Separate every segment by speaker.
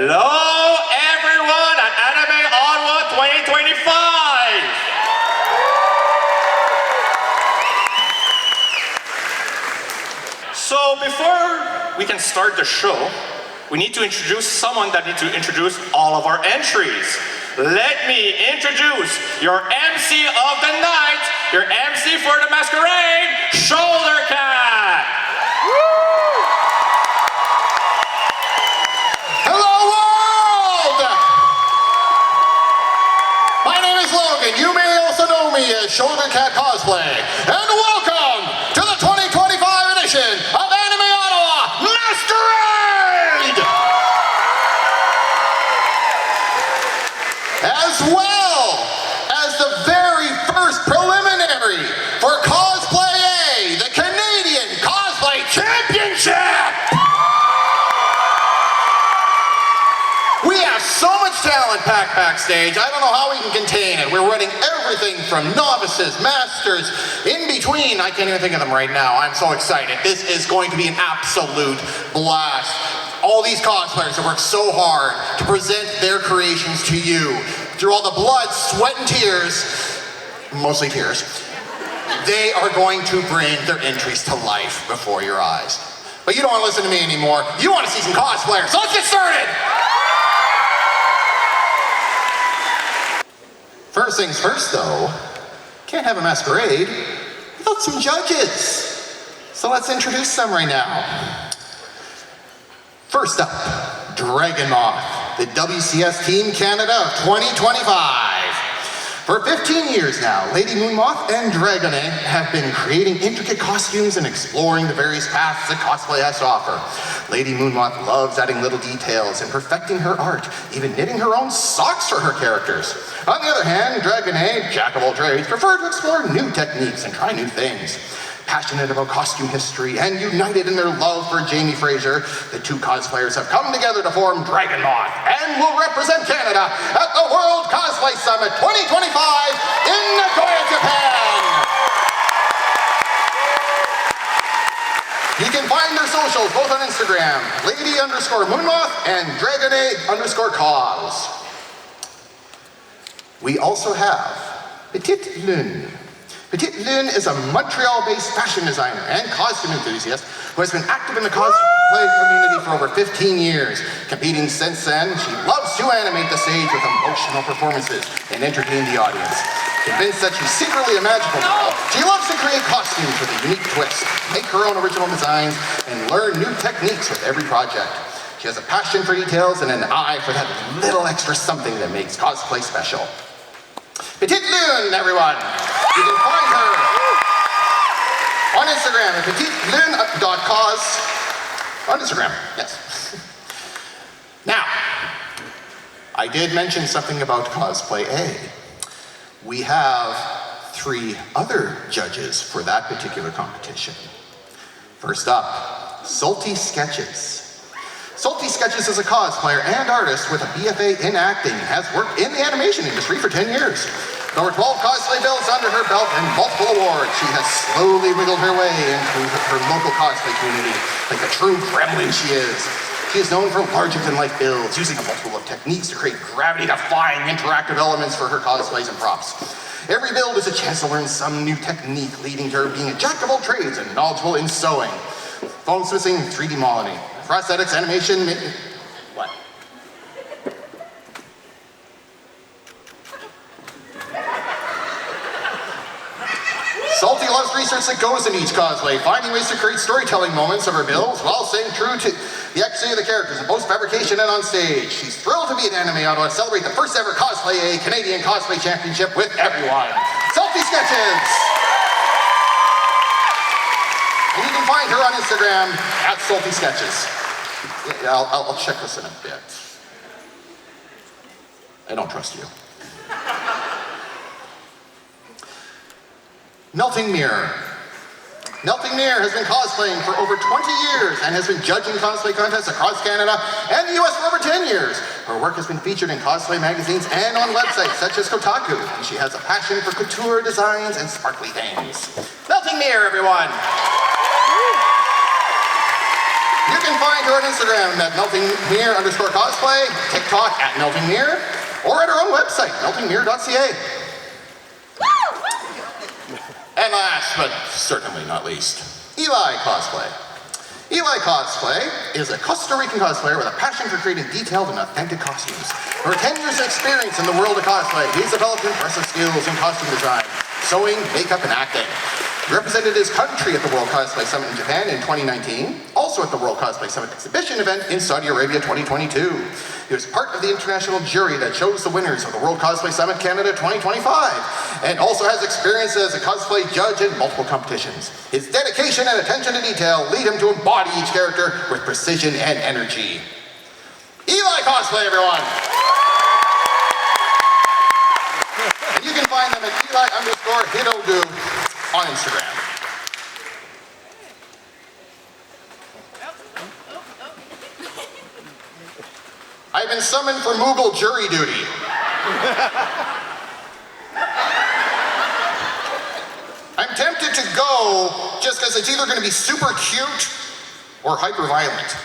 Speaker 1: Hello everyone at Anime Ottawa 2025! So before we can start the show, we need to introduce someone that needs to introduce all of our entries. Let me introduce your MC of the night, your MC for the Masquerade, Shoulder Cat!
Speaker 2: Hello world! My name is Logan. You may also know me as Shoulder Cat Cosplay. And welcome to the 2025 edition of Anime Ottawa Masquerade! As well as the very first preliminary for Cosplay Eh, the Canadian Cosplay Championship! We have so much talent packed backstage, I don't know how we can contain it. We're running everything from novices, masters, in between. I can't even think of them right now. I'm so excited. This is going to be an absolute blast. All these cosplayers have worked so hard to present their creations to you. Through all the blood, sweat, and tears, mostly tears, they are going to bring their entries to life before your eyes. But you don't want to listen to me anymore. You want to see some cosplayers. So let's get started! First things first, though, can't have a masquerade without some judges. So let's introduce some right now. First up, Dragon Moth, the WCS Team Canada of 2025. For 15 years now, Lady Moonmoth and Dragon Eh have been creating intricate costumes and exploring the various paths that cosplay has to offer. Lady Moonmoth loves adding little details and perfecting her art, even knitting her own socks for her characters. On the other hand, Dragon Eh, jack of all trades, prefer to explore new techniques and try new things. Passionate about costume history and united in their love for Jamie Fraser, the two cosplayers have come together to form Dragon Moth and will represent Canada at the World Cosplay Summit 2025 in Nagoya, Japan. You can find their socials both on Instagram, lady_moonmoth and dragon_cos. We also have Petite Lune. Petite Lune is a Montreal-based fashion designer and costume enthusiast who has been active in the cosplay community for over 15 years. Competing since then, she loves to animate the stage with emotional performances and entertain the audience. Convinced that she's secretly a magical girl, she loves to create costumes with a unique twist, make her own original designs, and learn new techniques with every project. She has a passion for details and an eye for that little extra something that makes cosplay special. Petite Lune, everyone! You can find her on Instagram at petitelune.cos. On Instagram, yes. Now, I did mention something about Cosplay Eh. We have 3 other judges for that particular competition. First up, Salty Sketches. Salty Sketches is a cosplayer and artist with a BFA in acting and has worked in the animation industry for 10 years. With over 12 cosplay builds under her belt and multiple awards, she has slowly wiggled her way into her local cosplay community like the true gremlin she is. She is known for larger-than-life builds, using a multiple of techniques to create gravity-defying interactive elements for her cosplays and props. Every build is a chance to learn some new technique, leading to her being a jack of all trades and knowledgeable in sewing, foam switching, 3D modeling, prosthetics, animation, what? Salty loves research that goes in each cosplay, finding ways to create storytelling moments of her builds while staying true to the accuracy of the characters in both fabrication and on stage. She's thrilled to be at Anime Ottawa to celebrate the first ever Cosplay Eh Canadian Cosplay Championship with everyone. Salty Sketches! And you can find her on Instagram at Salty Sketches. Yeah, I'll check this in a bit. I don't trust you. Melting Mirror. Melting Mirror has been cosplaying for over 20 years and has been judging cosplay contests across Canada and the US for over 10 years. Her work has been featured in cosplay magazines and on websites such as Kotaku, and she has a passion for couture designs and sparkly things. Melting Mirror, everyone! You can find her on Instagram at meltingmere_cosplay, TikTok at meltingmere, or at her own website, meltingmere.ca. And last, but certainly not least, Eli Cosplay. Eli Cosplay is a Costa Rican cosplayer with a passion for creating detailed and authentic costumes. For 10 years of experience in the world of cosplay, he's developed impressive skills in costume design, sewing, makeup, and acting. He represented his country at the World Cosplay Summit in Japan in 2019, also at the World Cosplay Summit exhibition event in Saudi Arabia 2022. He was part of the international jury that chose the winners of the World Cosplay Summit Canada 2025, and also has experience as a cosplay judge in multiple competitions. His dedication and attention to detail lead him to embody each character with precision and energy. Eli Cosplay, everyone! And you can find them at Eli_Hitto on Instagram. I've been summoned for Moogle jury duty. I'm tempted to go just because it's either going to be super cute or hyper violent.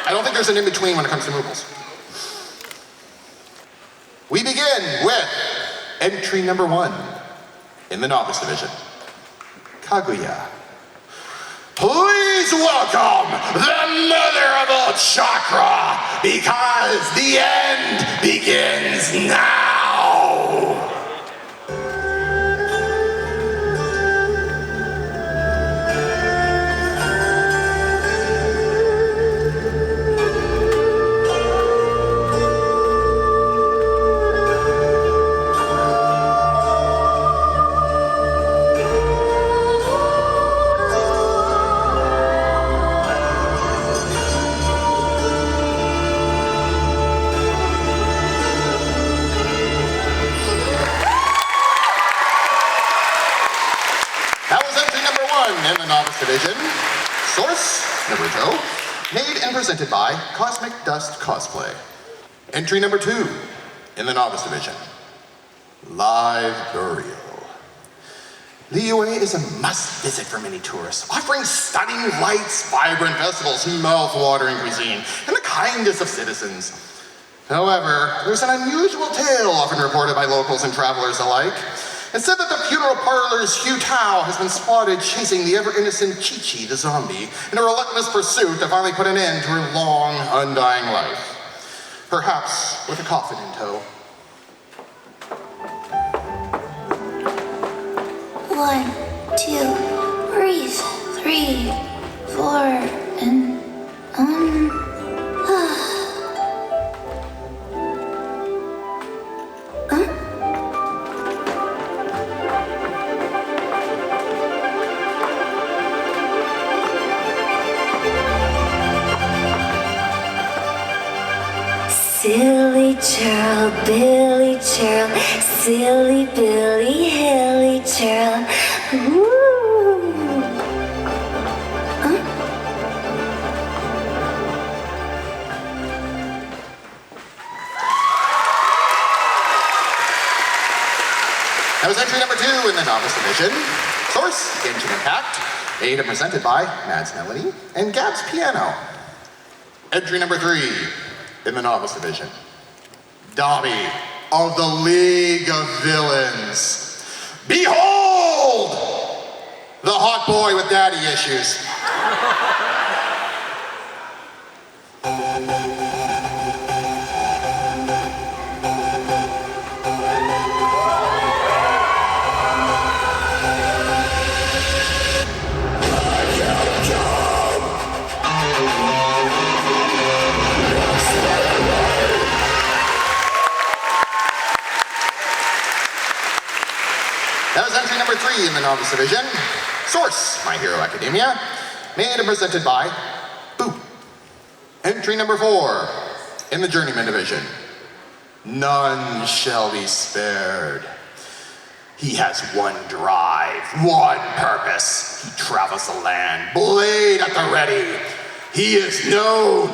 Speaker 2: I don't think there's an in-between when it comes to Moogles. We begin with entry number 1 in the novice division. Kaguya. Please welcome the mother of all chakra, because the end begins now. In the novice division, source, Naruto, made and presented by Cosmic Dust Cosplay. Entry number 2 in the novice division, Live Burial. Liyue is a must-visit for many tourists, offering stunning lights, vibrant festivals, mouth-watering cuisine, and the kindest of citizens. However, there's an unusual tale often reported by locals and travelers alike. It said that the funeral parlor's Hugh Tao has been spotted chasing the ever-innocent Chi-Chi, the zombie, in a relentless pursuit to finally put an end to her long, undying life. Perhaps with a coffin in tow.
Speaker 3: 1, 2, breathe, 3, 4, and
Speaker 4: Silly churl, Billy churl, silly Billy, hilly churl. Ooh.
Speaker 2: That was entry number 2 in the novice division. Source, Genshin Impact, made and presented by Mads Melody and Gab's Piano. Entry number 3 in the novice division, Dabi of the League of Villains. Behold, the hot boy with daddy issues. That was entry number 3 in the novice division. Source, My Hero Academia. Made and presented by Boo. Entry number 4 in the Journeyman division. None shall be spared. He has one drive, one purpose. He travels the land, blade at the ready. He is known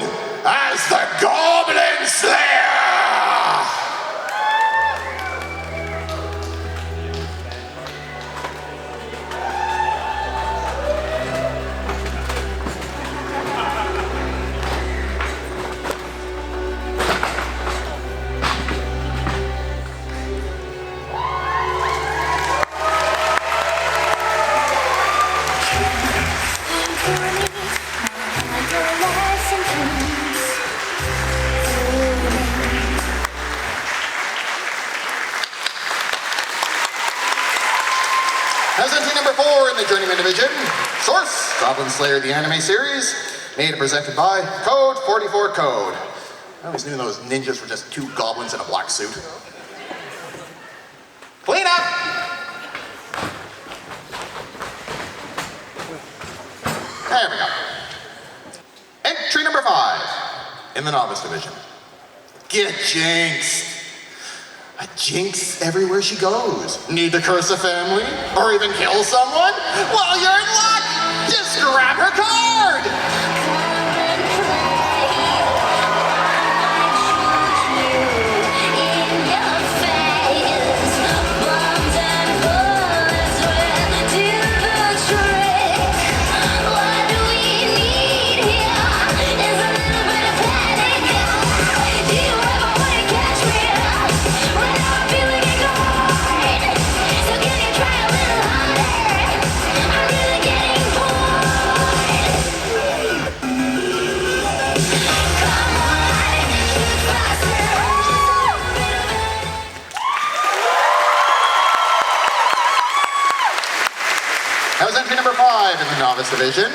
Speaker 2: as the Goblin Slayer! As entry number 4 in the Journeyman Division, Source, Goblin Slayer the anime series, made and presented by Code 44 Code. I always knew those ninjas were just 2 goblins in a black suit. Clean up! There we go. Entry number 5 in the Novice Division, Get Jinxed. A Jinx everywhere she goes. Need to curse a family? Or even kill someone? Well, you're in luck! Just grab her card! That was entry number 5 in the Novice Division.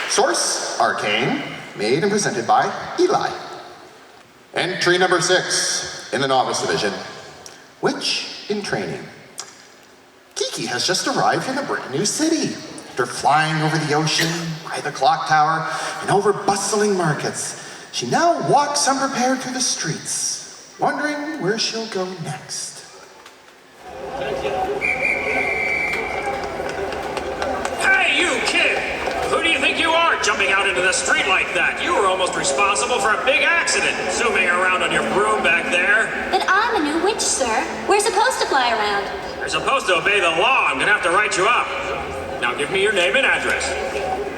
Speaker 2: Source, Arcane, made and presented by Eli. Entry number 6 in the Novice Division, Witch in Training. Kiki has just arrived in a brand new city. After flying over the ocean, by the clock tower, and over bustling markets, she now walks unprepared through the streets, wondering where she'll go next.
Speaker 5: Jumping out into the street like that. You were almost responsible for a big accident, zooming around on your broom back there.
Speaker 4: But I'm a new witch, sir. We're supposed to fly around.
Speaker 5: You're supposed to obey the law. I'm gonna have to write you up. Now give me your name and address.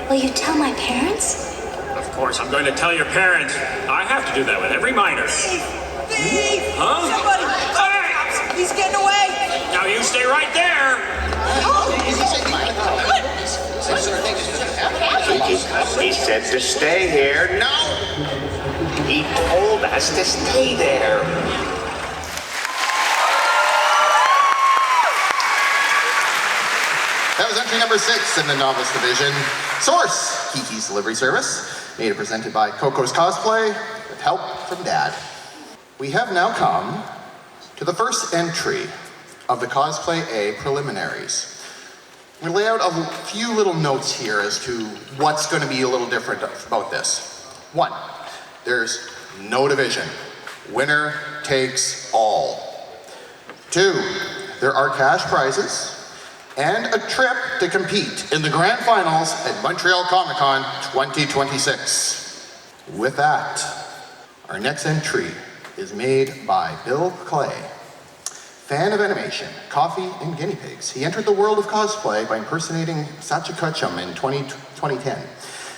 Speaker 4: Will you tell my parents?
Speaker 5: Of course, I'm going to tell your parents. I have to do that with every minor.
Speaker 6: Thief!
Speaker 5: Huh?
Speaker 6: Somebody!
Speaker 5: Hey!
Speaker 6: He's getting away!
Speaker 5: Now you stay right there.
Speaker 7: He said to stay here. No! He told us to stay there.
Speaker 2: That was entry number 6 in the Novice Division. Source, Kiki's Delivery Service, made and presented by Coco's Cosplay, with help from Dad. We have now come to the first entry of the Cosplay Eh preliminaries. We lay out a few little notes here as to what's going to be a little different about this. 1, there's no division. Winner takes all. 2, there are cash prizes and a trip to compete in the grand finals at Montreal Comic Con 2026. With that, our next entry is made by Bill Clay. Fan of animation, coffee, and guinea pigs, he entered the world of cosplay by impersonating Sacha Ketchum in 2010.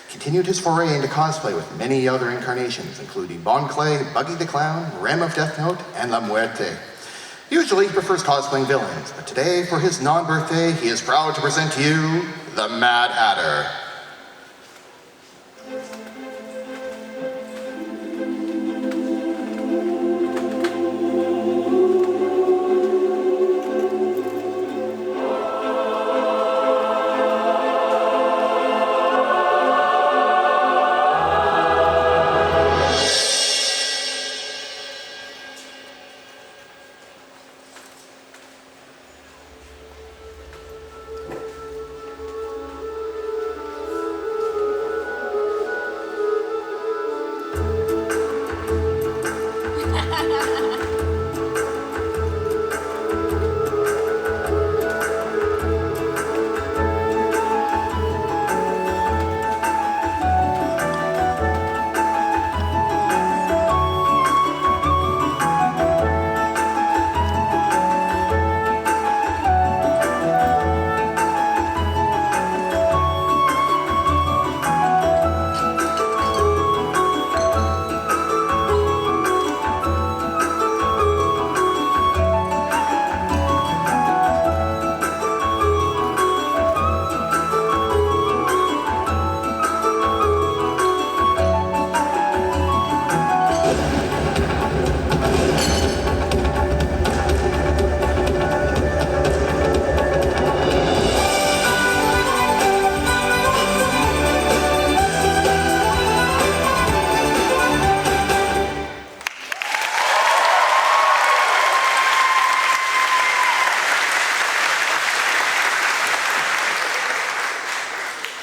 Speaker 2: Continued his foray into cosplay with many other incarnations, including Bon Clay, Buggy the Clown, Rem of Death Note, and La Muerte. Usually he prefers cosplaying villains, but today, for his non-birthday, he is proud to present to you the Mad Hatter.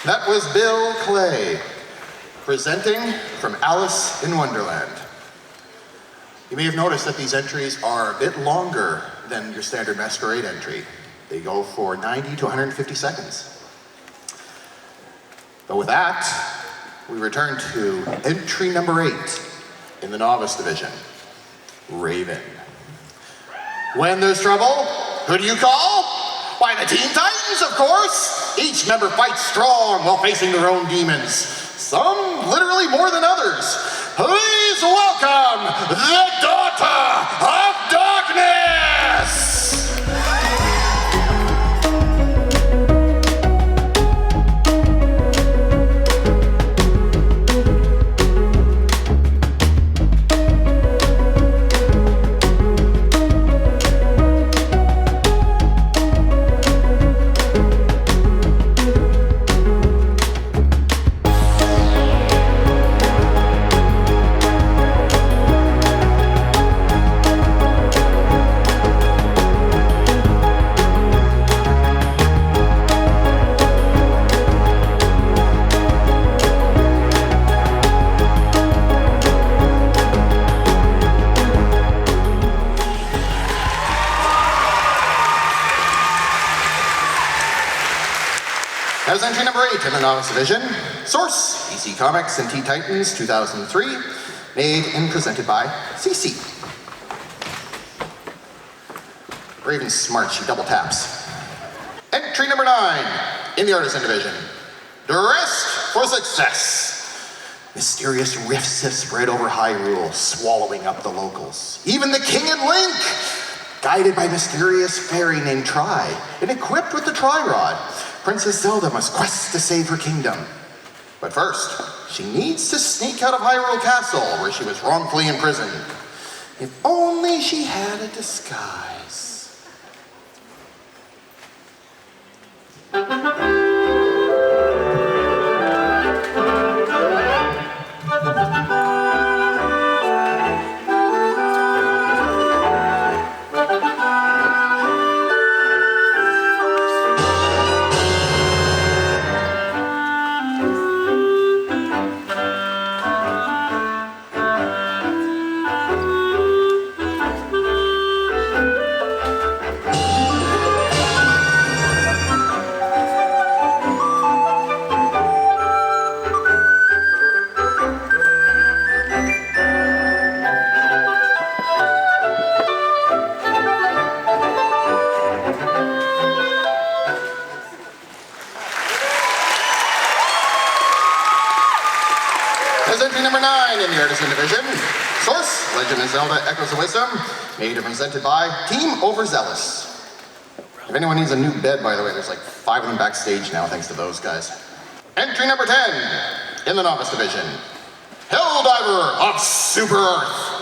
Speaker 2: That was Bill Clay, presenting from Alice in Wonderland. You may have noticed that these entries are a bit longer than your standard Masquerade entry. They go for 90 to 150 seconds. But with that, we return to entry number 8 in the Novice Division, Raven. When there's trouble, who do you call? Why, the Teen Titans, of course! Each member fights strong while facing their own demons. Some literally more than others. Please welcome the Daughter of Darkness! That was entry number 8 in the Novice Division. Source, DC Comics and Teen Titans 2003. Made and presented by CC. Raven's smart, she double taps. Entry number 9 in the Artisan Division. Dressed for Success. Mysterious rifts have spread over Hyrule, swallowing up the locals. Even the King and Link! Guided by a mysterious fairy named Tri, and equipped with the Tri-Rod, Princess Zelda must quest to save her kingdom. But first, she needs to sneak out of Hyrule Castle, where she was wrongfully imprisoned. If only she had a disguise. Division. Source, Legend of Zelda Echoes of Wisdom, made and presented by Team Overzealous. If anyone needs a new bed, by the way, there's like 5 of them backstage now, thanks to those guys. Entry number 10 in the Novice Division. Helldiver of Super Earth.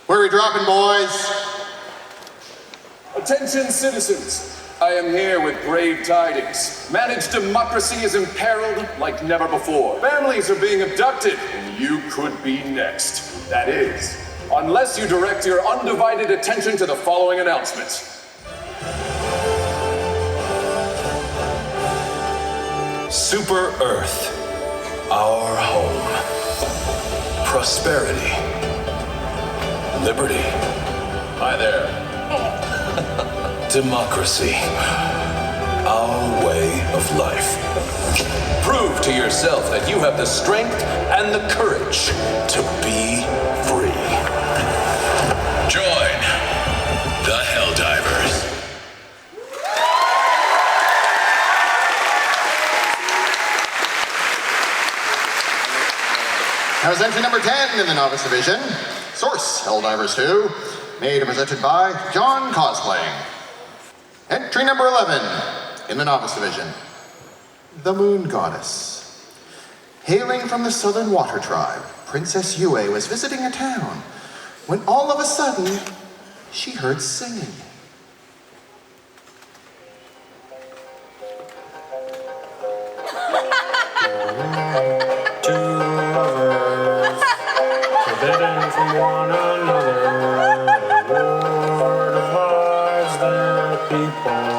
Speaker 2: Where are we dropping, boys?
Speaker 6: Attention, citizens. I am here with grave tidings. Managed democracy is imperiled like never before. Families are being abducted, and you could be next. That is, unless you direct your undivided attention to the following announcements.
Speaker 8: Super Earth, our home. Prosperity. Liberty.
Speaker 6: Hi there.
Speaker 8: Democracy. Our way of life.
Speaker 6: Prove to yourself that you have the strength and the courage
Speaker 8: To be free. Join the Helldivers.
Speaker 2: That was entry number 10 in the Novice Division. Source, Helldivers 2, made and presented by John Cosplaying. Entry number 11 in the Novice Division. The Moon Goddess. Hailing from the Southern Water Tribe, Princess Yue was visiting a town when all of a sudden, she heard singing.
Speaker 9: Two lovers, forbidden from one another, war divides their people,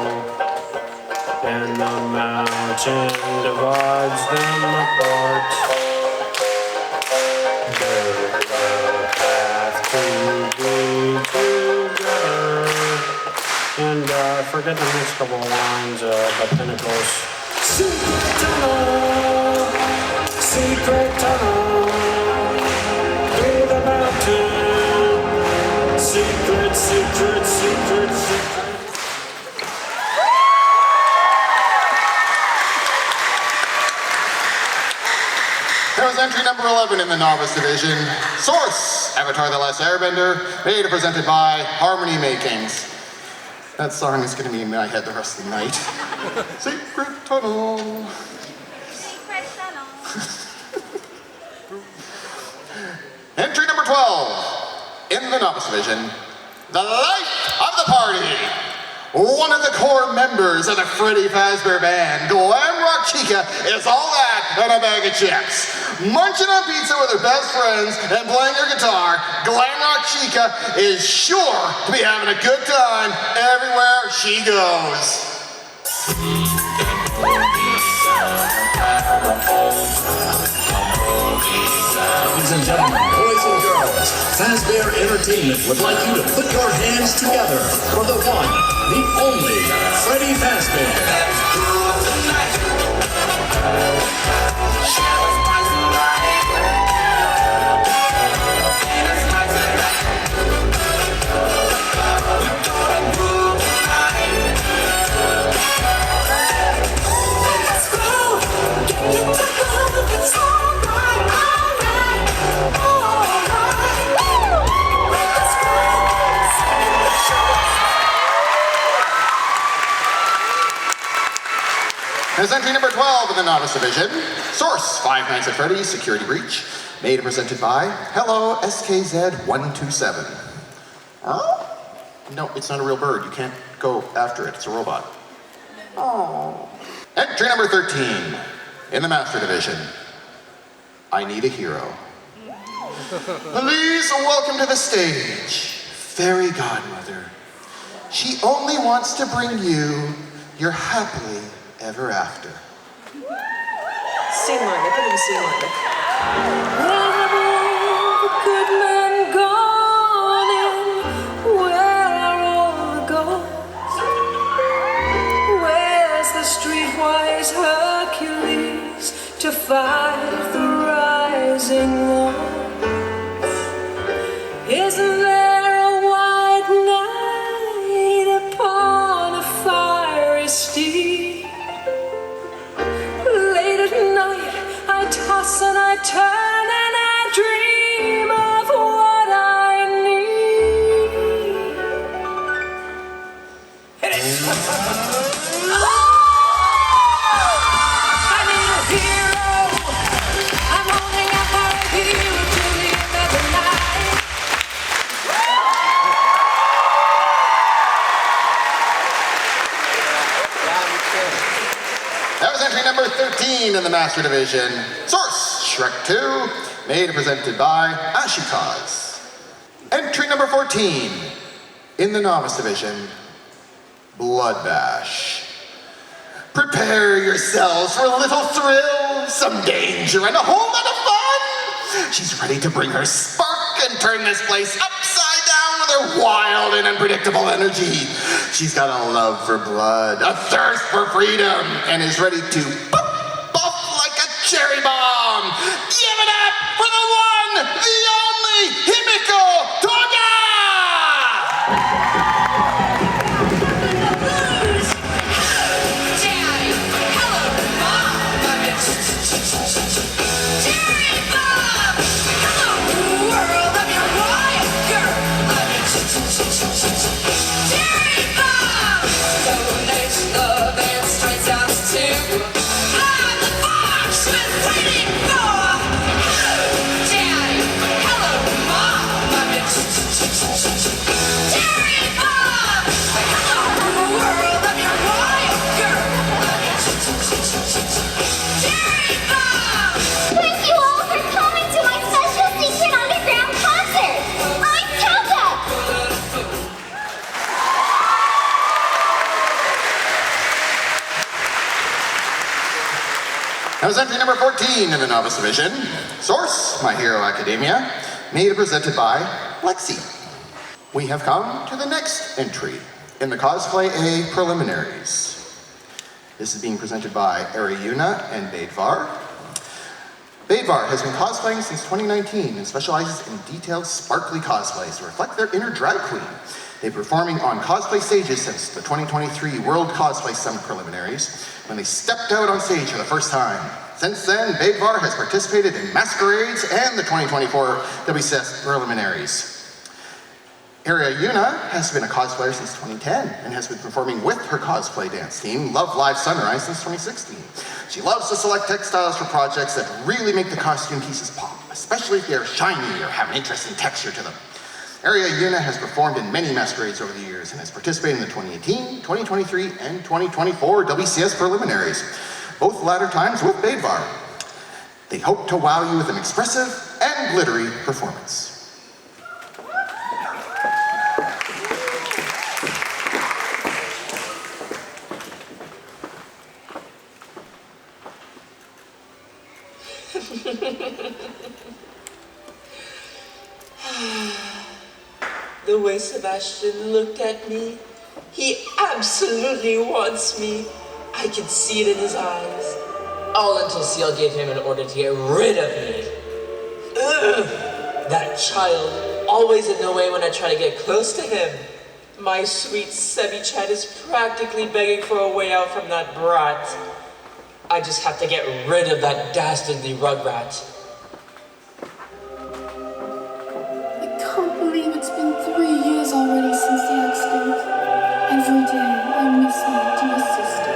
Speaker 9: and the mountains and divides them apart. There's a path to be together. And I forget the next couple of lines, but then it goes, secret tunnel, through the mountain, secret, secret, secret, secret.
Speaker 2: There was entry number 11 in the Novice Division. Source, Avatar The Last Airbender, made and presented by Harmony Makings. That song is going to be in my head the rest of the night. Secret Tunnel.
Speaker 4: Secret tunnel.
Speaker 2: Entry number 12 in the Novice Division. The life of the party. One of the core members of the Freddy Fazbear Band, Glam Rock Chica, is all that and a bag of chips. Munching on pizza with her best friends and playing her guitar, Glam Rock Chica is sure to be having a good time everywhere she goes.
Speaker 10: Ladies and gentlemen, boys and girls, Fazbear Entertainment would like you to put your hands together for the one, the only, Freddy Fazbear.
Speaker 2: There's entry number 12 in the Novice Division. Source, Five Nights at Freddy's Security Breach. Made and presented by Hello SKZ127. Oh? No, it's not a real bird. You can't go after it. It's a robot. Oh. Entry number 13 in the Master Division. I Need a Hero. Please welcome to the stage, Fairy Godmother. She only wants to bring you your happily ever after.
Speaker 11: Scene line, put in the scene line. The good men gone in, where are all the ghosts? Where's the streetwise Hercules to fight the rising war? Isn't there a white knight upon a fiery steed? I toss and I turn and I dream of what I need. Hit it! I need a hero. I'm holding out for a hero to the end of the night.
Speaker 2: That was entry number 13 in the Master Division. Source, Shrek 2, made and presented by Ashikaz. Entry number 14 in the Novice Division. Blood Bash. Prepare yourselves for a little thrill, some danger, and a whole lot of fun. She's ready to bring her spark and turn this place upside down with her wild and unpredictable energy. She's got a love for blood, a thirst for freedom, and is ready to buff like a cherry bomb. Give it up for the one, the only, Himiko Toga!
Speaker 11: Love and straight out to
Speaker 2: That was entry number 14 in the Novice Division. Source, My Hero Academia, made and presented by Lexi. We have come to the next entry in the Cosplay Eh preliminaries. This is being presented by AeraYuna and Baedvar. Baedvar has been cosplaying since 2019 and specializes in detailed, sparkly cosplays to reflect their inner drag queen. They've been performing on cosplay stages since the 2023 World Cosplay Summit preliminaries, when they stepped out on stage for the first time. Since then, Baedvar has participated in Masquerades and the 2024 WCS preliminaries. AeraYuna has been a cosplayer since 2010 and has been performing with her cosplay dance team, Love Live Sunrise, since 2016. She loves to select textiles for projects that really make the costume pieces pop, especially if they are shiny or have an interesting texture to them. AeraYuna has performed in many masquerades over the years and has participated in the 2018, 2023, and 2024 WCS preliminaries, both the latter times with Baedvar. They hope to wow you with an expressive and glittery performance.
Speaker 12: The way Sebastian looked at me, he absolutely wants me. I could see it in his eyes. All until Seal gave him an order to get rid of me. Ugh! That child, always in the way when I try to get close to him. My sweet Sebi-chan is practically begging for a way out from that brat. I just have to get rid of that dastardly rugrat.
Speaker 13: I can't believe it's been 3 years already since the accident. Every day I miss my dear sister.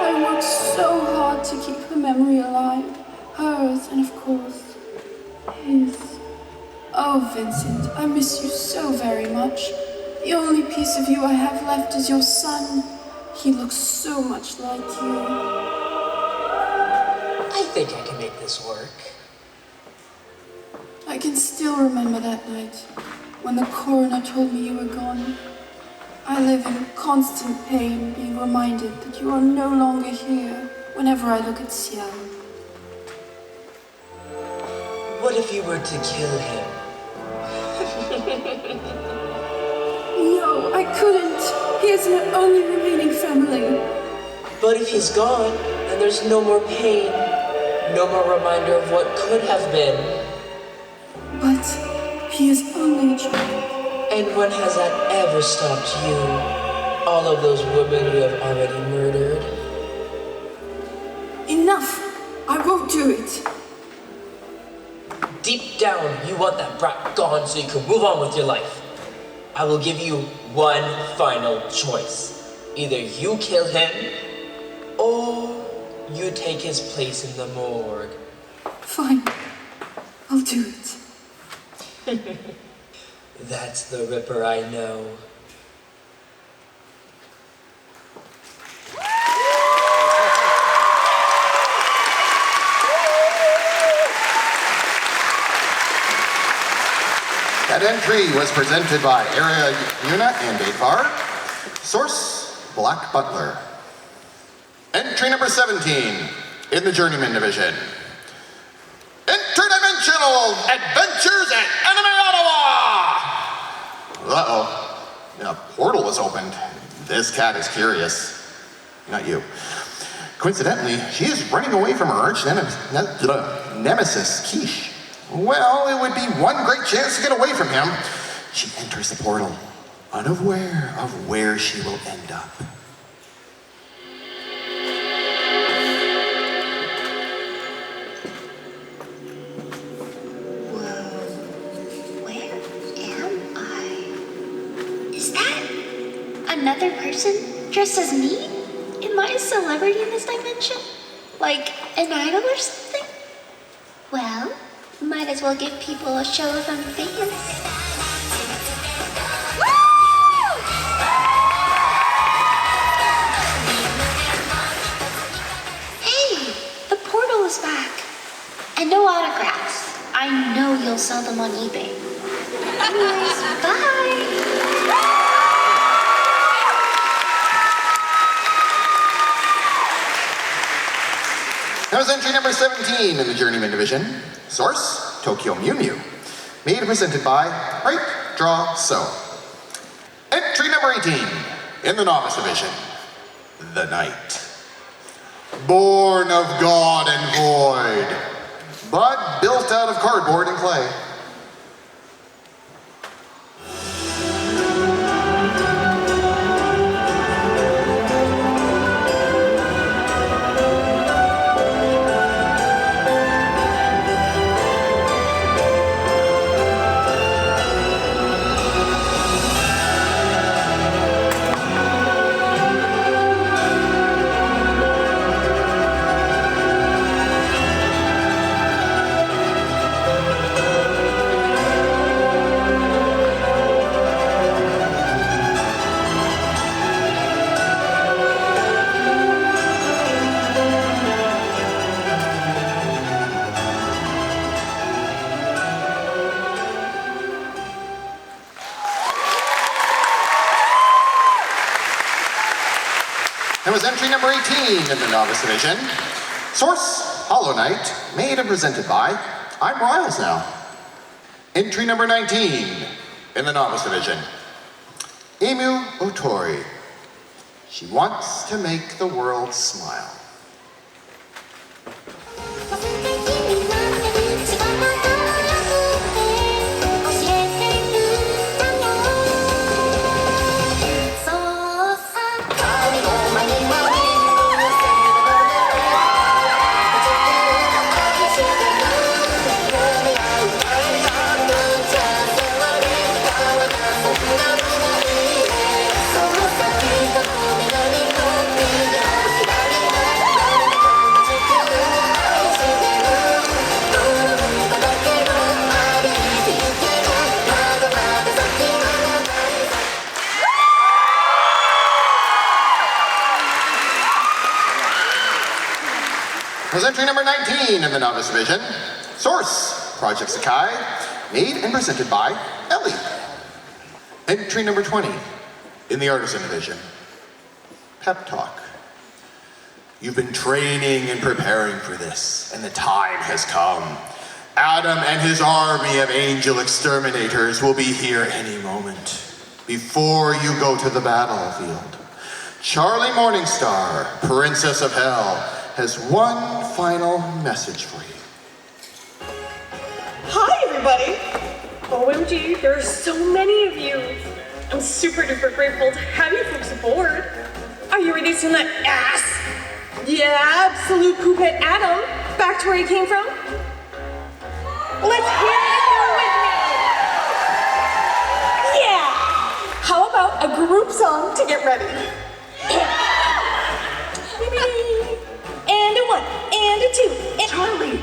Speaker 13: I worked so hard to keep her memory alive. Hers and of course, his. Oh, Vincent, I miss you so very much. The only piece of you I have left is your son. He looks so much like you.
Speaker 12: I think I can make this work.
Speaker 13: I can still remember that night when the coroner told me you were gone. I live in constant pain, being reminded that you are no longer here whenever I look at Xiao.
Speaker 12: What if you were to kill him?
Speaker 13: No, I couldn't. He is my only remaining family.
Speaker 12: But if he's gone, then there's no more pain, no more reminder of what could have been.
Speaker 13: But he is only a child.
Speaker 12: And when has that ever stopped you? All of those women you have already murdered?
Speaker 13: Enough! I won't do it.
Speaker 12: Deep down, you want that brat gone so you can move on with your life. I will give you one final choice. Either you kill him, or you take his place in the morgue.
Speaker 13: Fine. I'll do it.
Speaker 12: That's the Ripper I know.
Speaker 2: That entry was presented by AeraYuna and Baedvar. Source, Black Butler. Entry number 17 in the Journeyman Division. Interdimensional Adventures at Anime Ottawa! Uh-oh. A portal was opened. This cat is curious. Not you. Coincidentally, she is running away from her arch nemesis, Quiche. Well, it would be one great chance to get away from him. She enters the portal, unaware of where she will end up.
Speaker 3: Another person dressed as me? Am I a celebrity in this dimension? Like an idol or something? Well, might as well give people a show if I'm famous. Woo! Hey, the portal is back. And no autographs. I know you'll sell them on eBay. Anyways, bye!
Speaker 2: That was entry number 17 in the Journeyman division. Source, Tokyo Mew Mew. Made and presented by Write, Draw, Sew. Entry number 18 in the Novice division. The Knight. Born of God and void, but built out of cardboard and clay. Was entry number 18 in the Novice division. Source, Hollow Knight, made and presented by I'm Royals Now. Entry number 19 in the Novice division. Emu Otori. She wants to make the world smile. Was entry number 19 in the Novice division. Source, Project Sakai, made and presented by Ellie. Entry number 20 in the Artisan division. Pep Talk. You've been training and preparing for this, and the time has come. Adam and his army of angel exterminators will be here any moment. Before you go to the battlefield, Charlie Morningstar, Princess of Hell, has one final message for you.
Speaker 14: Hi, everybody! OMG, there are so many of you. I'm super duper grateful to have you folks aboard. Are you ready to send that ass? Yeah, absolute poopette Adam back to where he came from? Let's hear it with me! Yeah! How about a group song to get ready? And a 1, and a 2, and Charlie!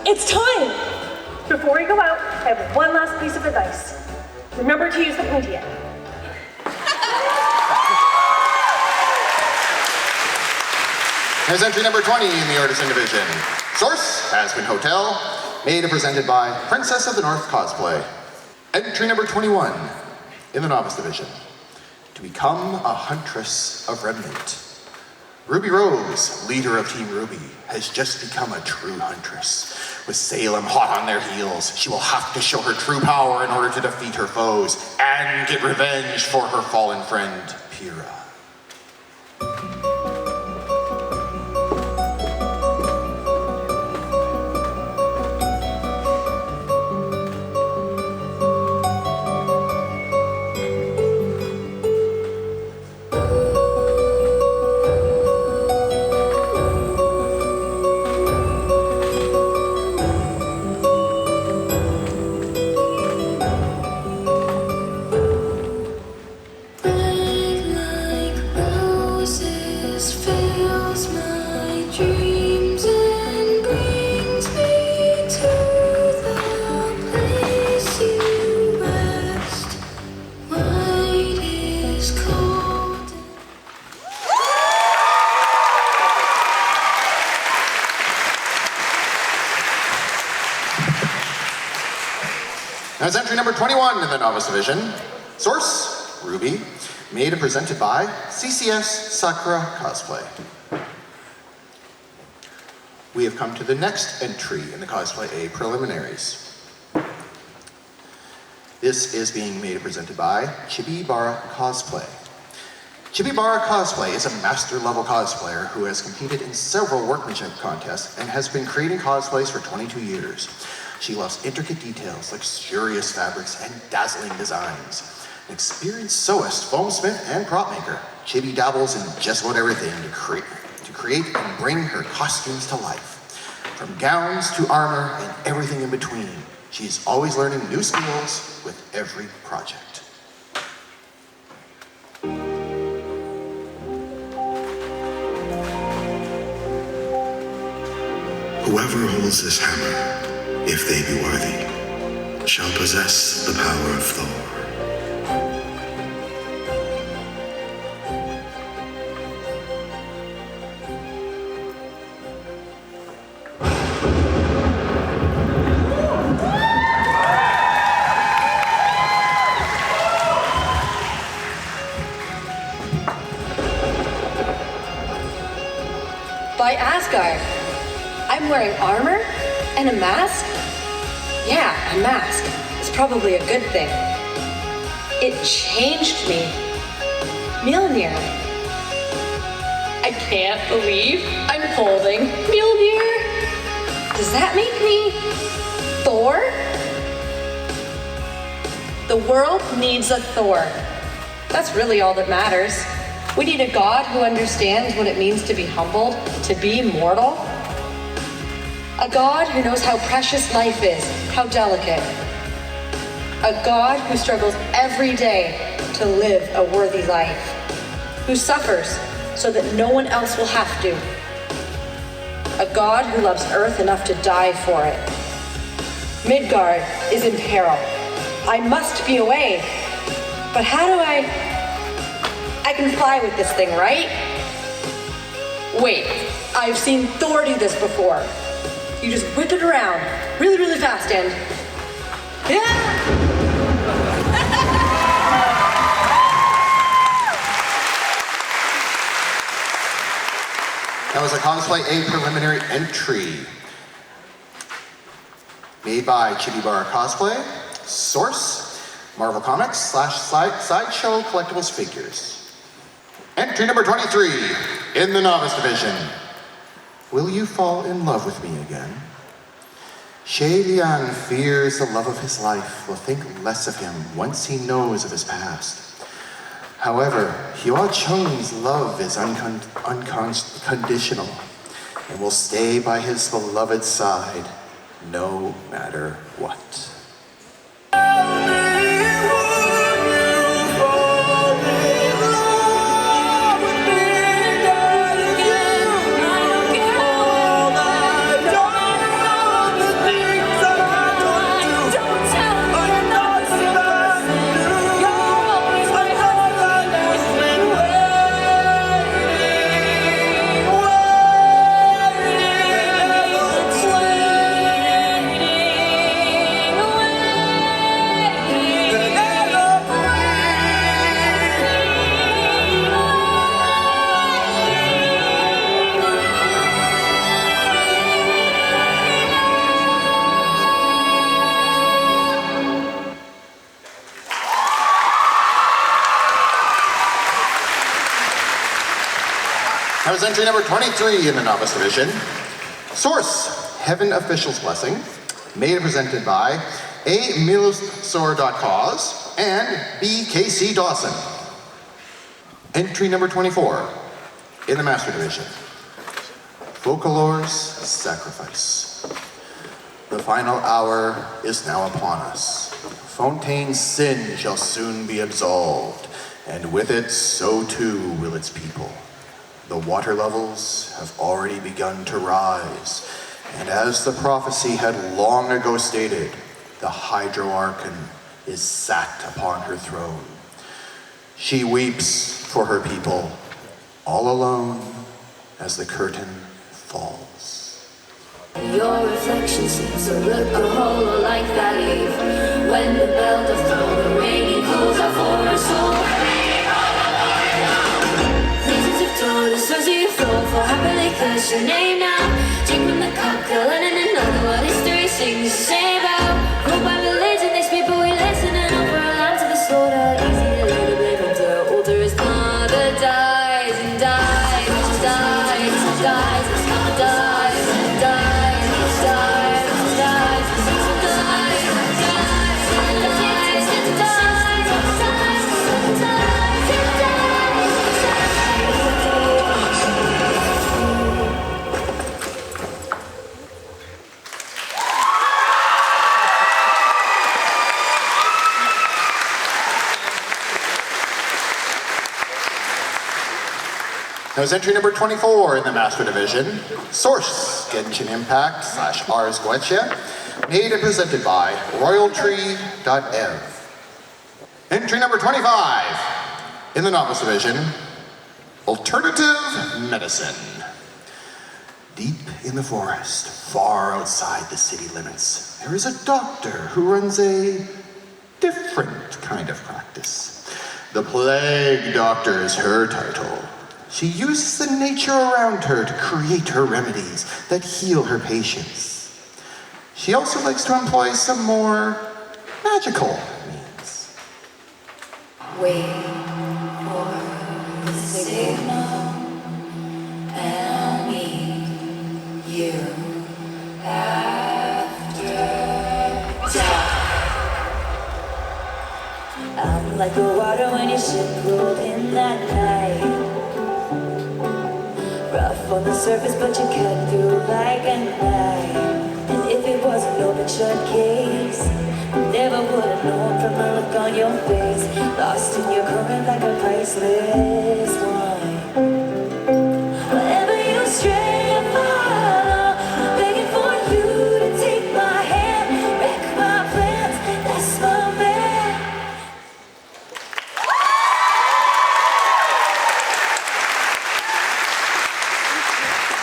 Speaker 14: It's time! Before we go out, I have one last piece of advice. Remember to use the pointy end.
Speaker 2: There's entry number 20 in the Artisan division. Source, Aspen Hotel, made and presented by Princess of the North Cosplay. Entry number 21 in the Novice division. To become a Huntress of Remnant. Ruby Rose, leader of Team Ruby, has just become a true Huntress. With Salem hot on their heels, she will have to show her true power in order to defeat her foes and get revenge for her fallen friend, Pyrrha. That's entry number 21 in the Novice division. Source, Ruby, made and presented by CCS Sakura Cosplay. we have come to the next entry in the Cosplay A preliminaries. This is being made and presented by Chibi Bara Cosplay. Chibi Bara Cosplay is a master-level cosplayer who has competed in several workmanship contests and has been creating cosplays for 22 years. She loves intricate details, luxurious fabrics, and dazzling designs. An experienced sewist, foamsmith, and prop maker, Chibi dabbles in just about everything to create and bring her costumes to life. From gowns to armor and everything in between, she's always learning new skills with every project.
Speaker 15: Whoever holds this hammer, if they be worthy, shall possess the power of Thor.
Speaker 16: By Asgard. I'm wearing armor and a mask? Yeah, a mask. It's probably a good thing. It changed me. Mjolnir. I can't believe I'm holding Mjolnir. Does that make me Thor? The world needs a Thor. That's really all that matters. We need a god who understands what it means to be humbled, to be mortal. A god who knows how precious life is, how delicate. A god who struggles every day to live a worthy life. Who suffers so that no one else will have to. A god who loves Earth enough to die for it. Midgard is in peril. I must be away. But how do I can fly with this thing, right? Wait, I've seen Thor do this before. You just whip it around really, really fast and yeah!
Speaker 2: That was a Cosplay A preliminary entry made by Chibi Bara Cosplay, Source, Marvel Comics / Sideshow Collectibles Figures. Entry number 23 in the Novice Division. Will you fall in love with me again? Shay Liang fears the love of his life will think less of him once he knows of his past. However, Hua Chung's love is unconditional and will stay by his beloved's side no matter what. That was entry number 23 in the Novice Division. Source, Heaven Official's Blessing, made and presented by A. Milosor.cause and B. K.C. Dawson. Entry number 24 in the Master Division. Focalor's Sacrifice. The final hour is now upon us. Fontaine's sin shall soon be absolved, and with it, so too will its people. The water levels have already begun to rise, and as the prophecy had long ago stated, the Hydroarchon is sat upon her throne. She weeps for her people, all alone as the curtain falls.
Speaker 11: Your reflection seems to look a whole like that eve when the bell doth toll, the ringing calls out for her soul. Visions of Taurus, as you fall for happily curse your name now. Drink from the cup, learning and knowing what history sings. Say about ruled by religion, these people we listen and over a lamb to the slaughter. Easy to lay the blame of the altar is mother dies and dies and dies and dies and dies and dies and dies and dies and dies and dies and dies and dies and dies and
Speaker 2: That was entry number 24 in the Master Division. Source, Genshin Impact / Ars Goetia. Made and presented by royaltree.ev. Entry number 25 in the Novice Division. Alternative Medicine. Deep in the forest, far outside the city limits, there is a doctor who runs a different kind of practice. The Plague Doctor is her title. She uses the nature around her to create her remedies that heal her patients. She also likes to employ some more magical means.
Speaker 11: wait for the signal, and I'll meet you after dark. I'm like the water when your ship rolled in that night. Rough on the surface, but you cut through like a knife. And if it was an open shut case, never would have known from the look on your face. Lost in your current like a priceless wine. Wherever you stray and follow, I'm begging for you to take my hand, wreck my plans. That's my man.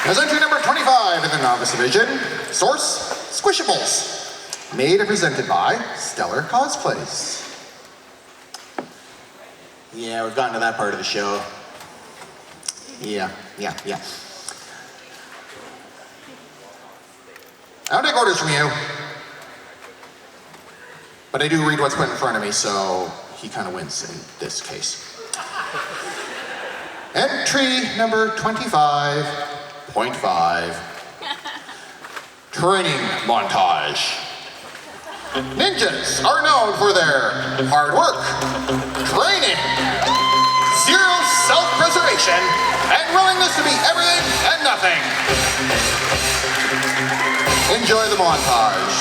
Speaker 2: As entry number 25 in the Novice Division, Source, Squishables. Made and presented by Stellar Cosplays. Yeah, we've gotten to that part of the show. Yeah. I don't take orders from you. But I do read what's put in front of me, so he kind of wins in this case. Entry number 25.5. Training montage. Ninjas are known for their hard work, training, zero self-preservation, and willingness to be everything and nothing. Enjoy the montage.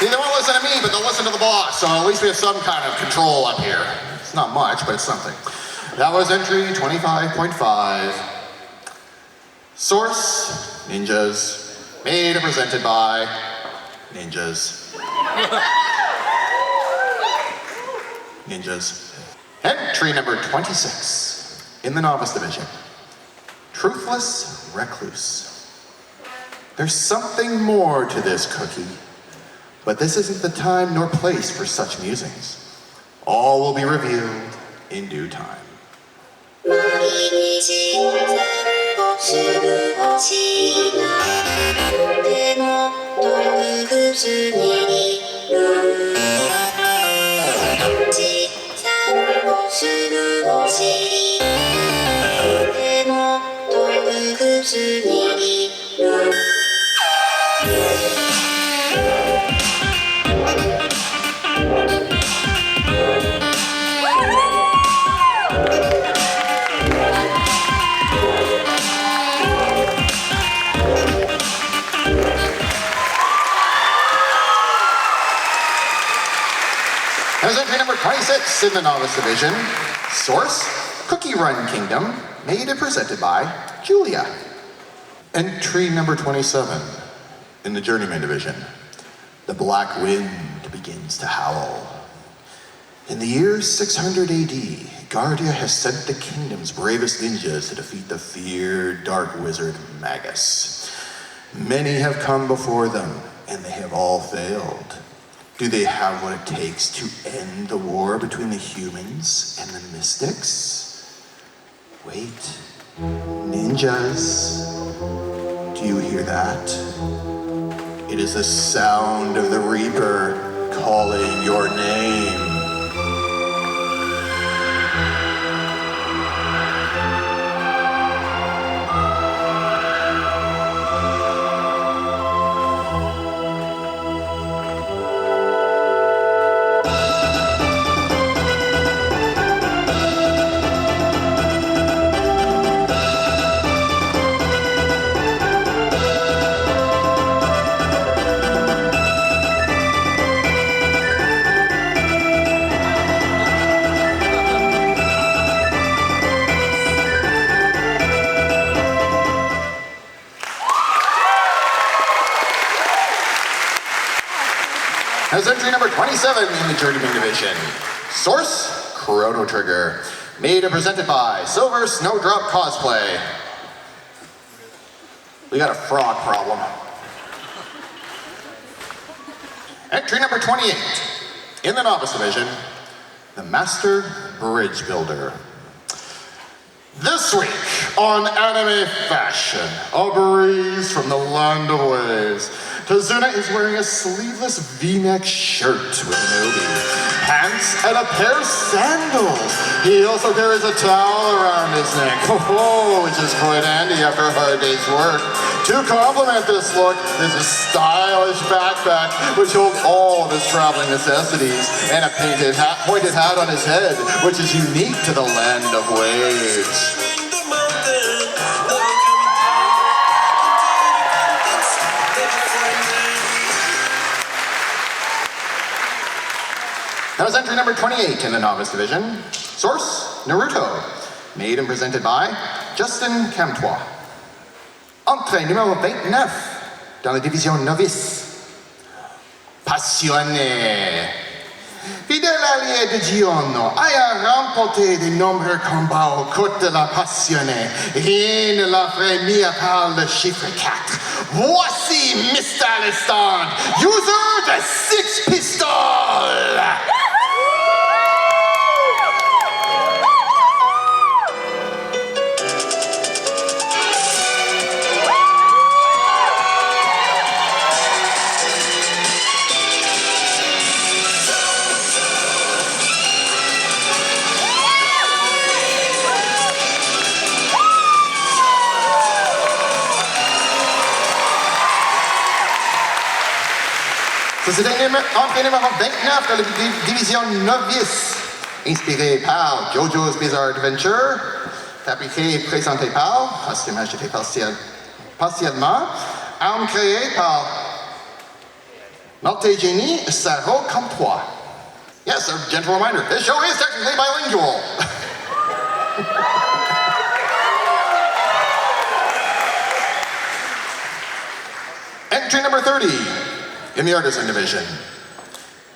Speaker 2: See, they won't listen to me, but they'll listen to the boss, so at least we have some kind of control up here. It's not much, but it's something. That was entry 25.5. Source, ninjas. Made and presented by ninjas. Ninjas. Entry number 26 in the Novice Division. Truthless Recluse. There's something more to this cookie. But this isn't the time nor place for such musings. All will be revealed in due time. As entry number 26 in the Novice Division, Source, Cookie Run Kingdom, made and presented by Julia. Entry number 27 in the Journeyman division. The black wind begins to howl. In the year 600 AD, Guardia has sent the kingdom's bravest ninjas to defeat the feared dark wizard Magus. Many have come before them, and they have all failed. Do they have what it takes to end the war between the humans and the mystics? Wait, ninjas, do you hear that? It is the sound of the Reaper calling your name. As entry number 27 in the Journeyman division. Source, Chrono Trigger. Made and presented by Silver Snowdrop Cosplay. We got a frog problem. Entry number 28 in the Novice division. The Master Bridgebuilder. This week on Anime Fashion, a breeze from the land of waves. Tazuna is wearing a sleeveless V-neck shirt with an obi, pants, and a pair of sandals. He also carries a towel around his neck, which is quite handy after a hard day's work. To complement this look is a stylish backpack which holds all of his traveling necessities, and a pointed hat on his head, which is unique to the land of waves. That was entry number 28 in the Novice division. Source, Naruto. Made and presented by Justin Camtois. Entrée numéro 29 dans la division Novice. Passionne. Fidèle allié de Gionno, a remporté de nombreux combats aux côtes de la Passionne. Rien ne l'a fait mis à part le chiffre 4. Voici Mr. Lestan, user de 6 pistoles. C'est entrée numéro 29 dans la division Novice, inspiré par JoJo's Bizarre Adventure, fabriqué et présenté par, costumage fait partiellement, arme créée par Montage et Sarah Comtois. Yes, a gentle reminder, this show is technically bilingual. Entry number 30. In the Artisan division,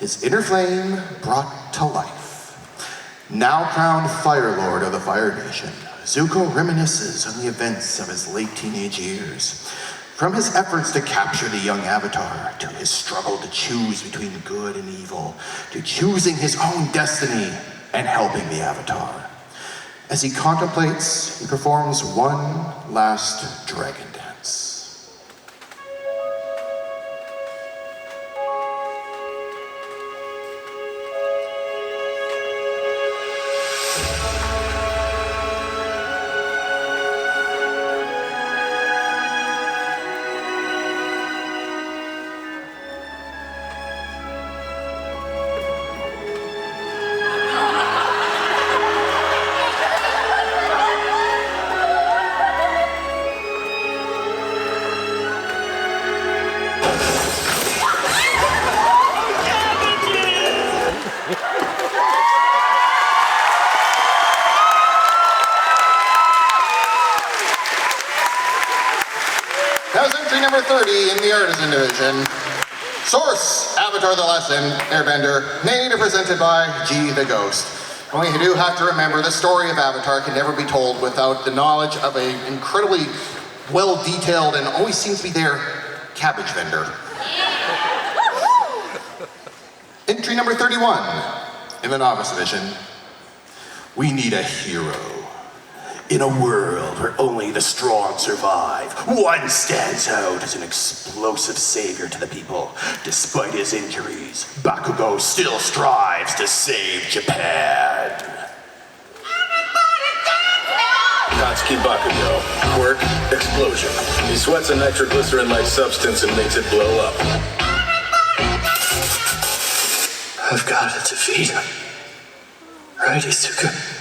Speaker 2: his inner flame brought to life. Now crowned Fire Lord of the Fire Nation, Zuko reminisces on the events of his late teenage years. From his efforts to capture the young Avatar, to his struggle to choose between good and evil, to choosing his own destiny and helping the Avatar. As he contemplates, he performs one last dragon dance. 30 in the Artisan Division. Source, Avatar the Last Airbender, made and presented by G the Ghost. Only you do have to remember the story of Avatar can never be told without the knowledge of an incredibly well-detailed and always seems to be there cabbage vendor. Entry number 31 in the Novice Division. We need a hero. In a world where only the strong survive, one stands out as an explosive savior to the people. Despite his injuries, Bakugo still strives to save Japan.
Speaker 8: Natsuki Bakugo. Quirk, explosion. He sweats a nitroglycerin-like substance and makes it blow up.
Speaker 17: I've got to defeat him. Right, Isuka?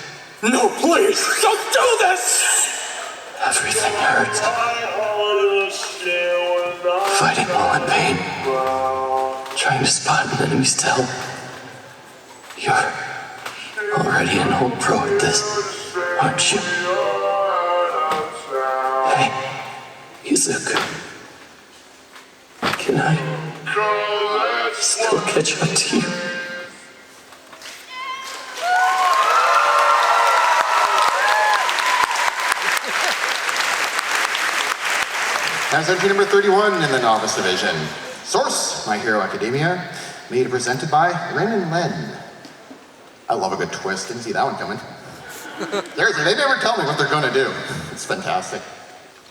Speaker 17: No, please! Don't do this! Everything hurts. Fighting while in pain. Trying to spot an enemy's help. You're already an old pro at this, aren't you? Hey, Isuka. Can I still catch up to you?
Speaker 2: That's entry number 31 in the Novice Division. Source, My Hero Academia, made and presented by Ren and Len. I love a good twist, didn't see that one coming. Seriously, they never tell me what they're gonna do. It's fantastic.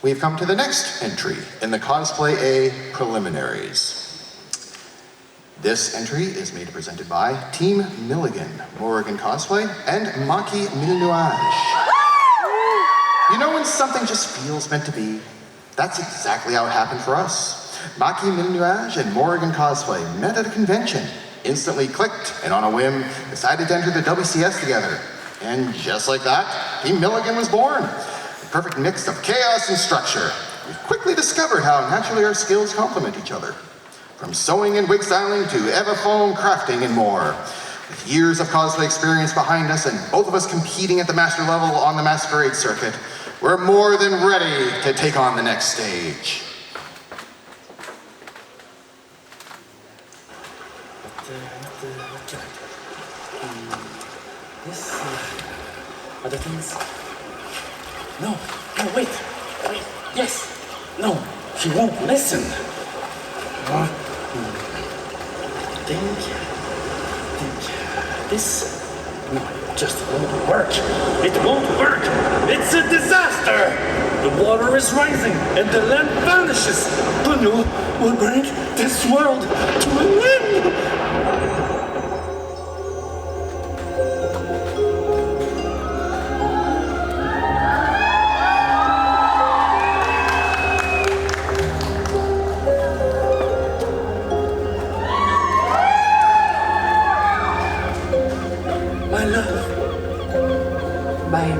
Speaker 2: We've come to the next entry in the Cosplay Eh preliminaries. This entry is made and presented by Team Milligan, Morrigan Cosplay, and Maki Milnuage. You know when something just feels meant to be? That's exactly how it happened for us. Maki Milnuage and Morrigan Cosplay met at a convention, instantly clicked, and on a whim, decided to enter the WCS together. And just like that, Team Milligan was born. A perfect mix of chaos and structure. We quickly discovered how naturally our skills complement each other. From sewing and wig styling to evafoam crafting and more. With years of cosplay experience behind us and both of us competing at the master level on the Masquerade circuit, we're more than ready to take on the next stage.
Speaker 17: This, other things? No, wait, yes, no, she won't listen. Think, this, no, it just won't work. It won't work. It's a disaster. The water is rising and the land vanishes. Ponyo will bring this world to an end.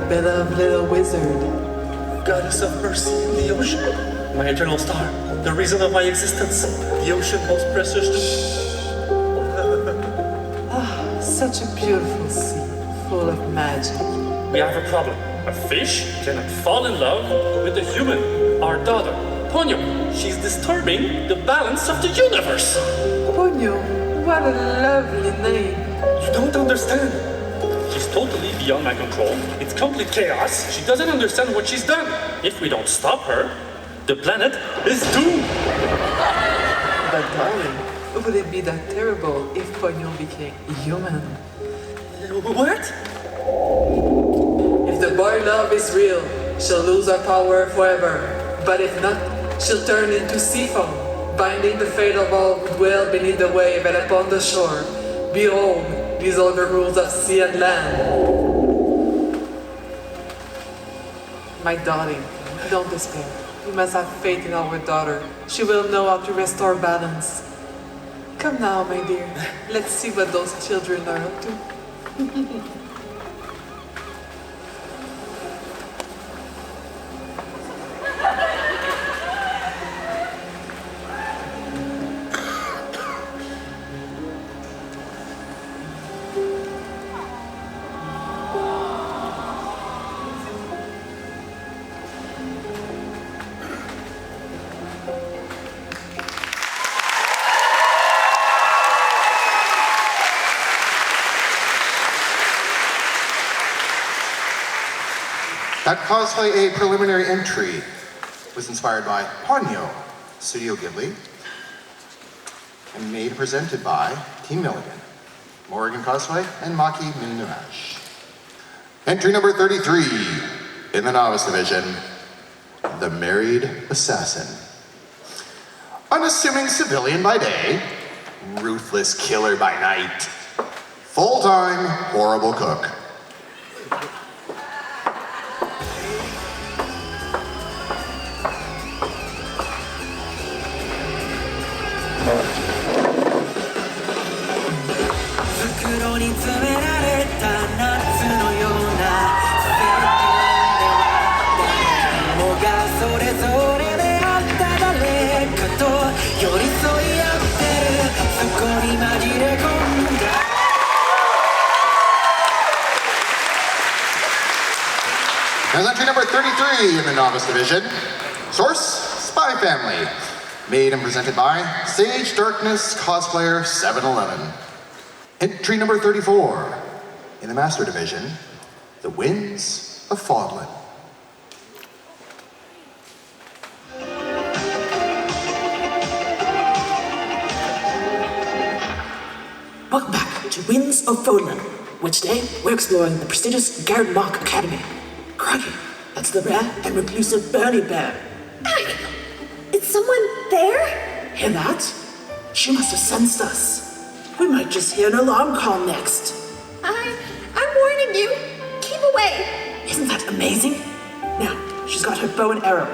Speaker 12: Beloved little wizard.
Speaker 17: Goddess of mercy in the ocean. My eternal star. The reason of my existence. The ocean most precious.
Speaker 12: Such a beautiful sea, full of magic.
Speaker 17: We have a problem. A fish cannot fall in love with a human. Our daughter, Ponyo. She's disturbing the balance of the universe.
Speaker 12: Ponyo, what a lovely name.
Speaker 17: You don't understand. She's totally beyond my control. It's complete chaos. She doesn't understand what she's done. If we don't stop her, the planet is doomed.
Speaker 12: But darling, would it be that terrible if Ponyo became human?
Speaker 17: What?
Speaker 12: If the boy love is real, she'll lose her power forever. But if not, she'll turn into sea foam, binding the fate of all who dwell beneath the wave and upon the shore. Behold, these are the rules of sea and land. My darling, don't despair. We must have faith in our daughter. She will know how to restore balance. Come now, my dear. Let's see what those children are up to.
Speaker 2: That Cosplay Eh preliminary entry was inspired by Ponyo, Studio Ghibli, and made and presented by Team Milligan, Morrigan Cosplay, and Maki Minuage. Entry number 33 in the Novice Division, The Married Assassin. Unassuming civilian by day, ruthless killer by night, full-time horrible cook. As entry number 33 in the Novice Division, Source, Spy Family, made and presented by Sage Darkness Cosplayer 711. Entry number 34 in the Master Division, The Winds of Fodlan.
Speaker 18: Welcome back to Winds of Fodlan, where today we're exploring the prestigious Garrett Mock Academy. Crikey, that's the rare and reclusive Bernie Bear.
Speaker 14: Is someone there?
Speaker 18: Hear that? She must have sensed us. We might just hear an alarm call next.
Speaker 14: I'm warning you. Keep away.
Speaker 18: Isn't that amazing? Now, she's got her bow and arrow,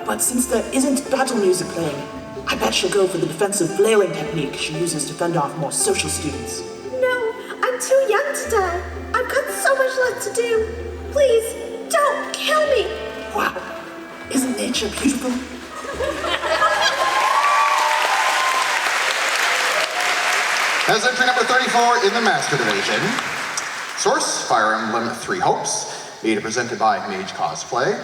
Speaker 18: but since there isn't battle music playing, I bet she'll go for the defensive flailing technique she uses to fend off more social students.
Speaker 14: No, I'm too young to die. I've got so much left to do. Please, don't kill me.
Speaker 18: Wow, isn't nature beautiful?
Speaker 2: As entry number 34 in the Master Division, Source, Fire Emblem Three Hopes, made and presented by Mage Cosplay.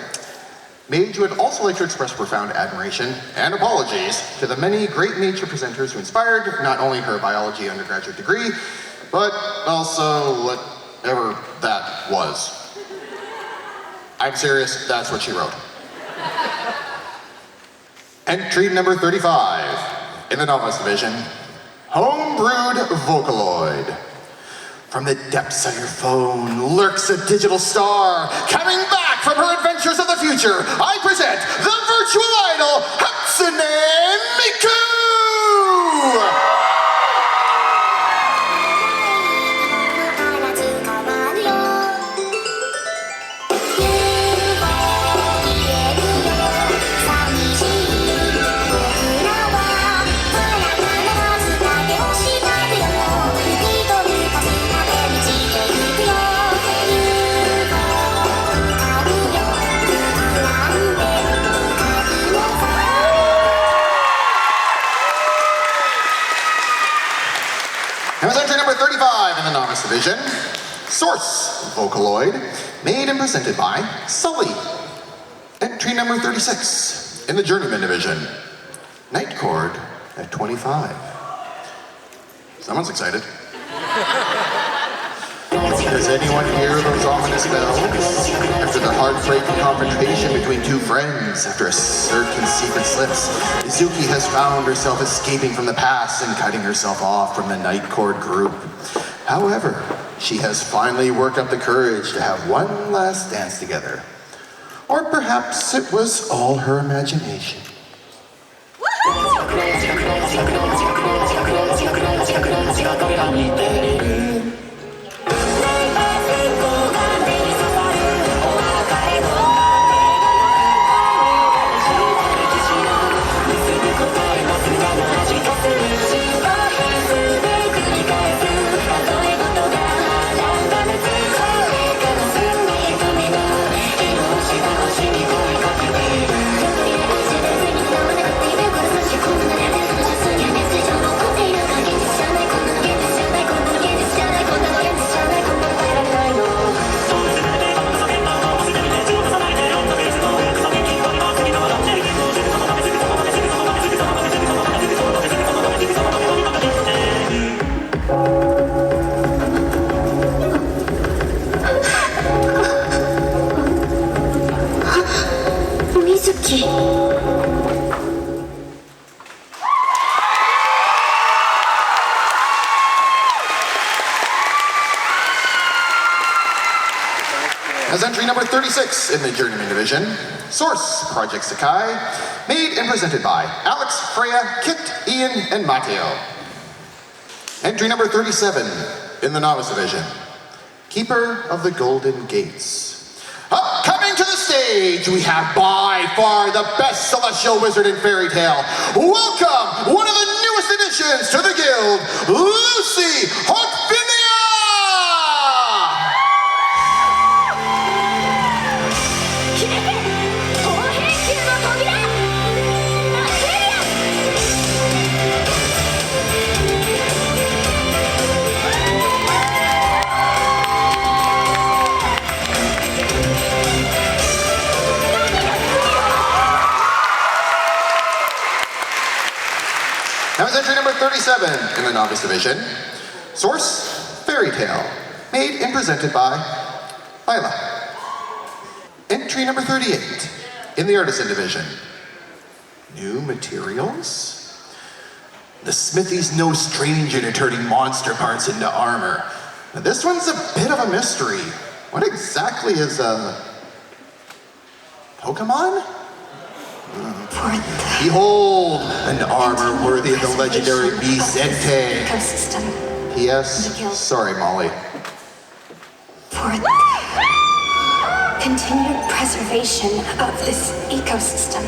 Speaker 2: Mage would also like to express profound admiration and apologies to the many great nature presenters who inspired not only her biology undergraduate degree, but also whatever that was. I'm serious, that's what she wrote. Entry number 35 in the Novice Division, Homebrewed Vocaloid. From the depths of your phone lurks a digital star. Coming back from her adventures of the future, I present the virtual idol, Hatsune Miku! And with entry number 35 in the Novice Division, Source Vocaloid, made and presented by Sully. Entry number 36 in the Journeyman Division, Night Chord at 25. Someone's excited. Does anyone hear those ominous bells? After the heartbreaking confrontation between two friends, after a certain secret slips, Izuki has found herself escaping from the past and cutting herself off from the Night Chord group. However, she has finally worked up the courage to have one last dance together. Or perhaps it was all her imagination. As entry number 36 in the Journeyman Division, Source Project Sakai, made and presented by Alex, Freya, Kit, Ian, and Matteo. Entry number 37 in the Novice Division, Keeper of the Golden Gates. Coming to the stage, we have by far the best celestial wizard in fairy tale. Welcome, one of the newest additions to the guild, Lucy Hawkfinia! That was entry number 37 in the Novice Division. Source, Fairy Tale, made and presented by Lila. Entry number 38 in the Artisan Division. New materials? The smithy's no stranger to turning monster parts into armor. Now this one's a bit of a mystery. What exactly is a Pokemon? Behold, an armor worthy of the legendary Vicente. P.S. Sorry, Molly.
Speaker 19: For the continued preservation of this ecosystem,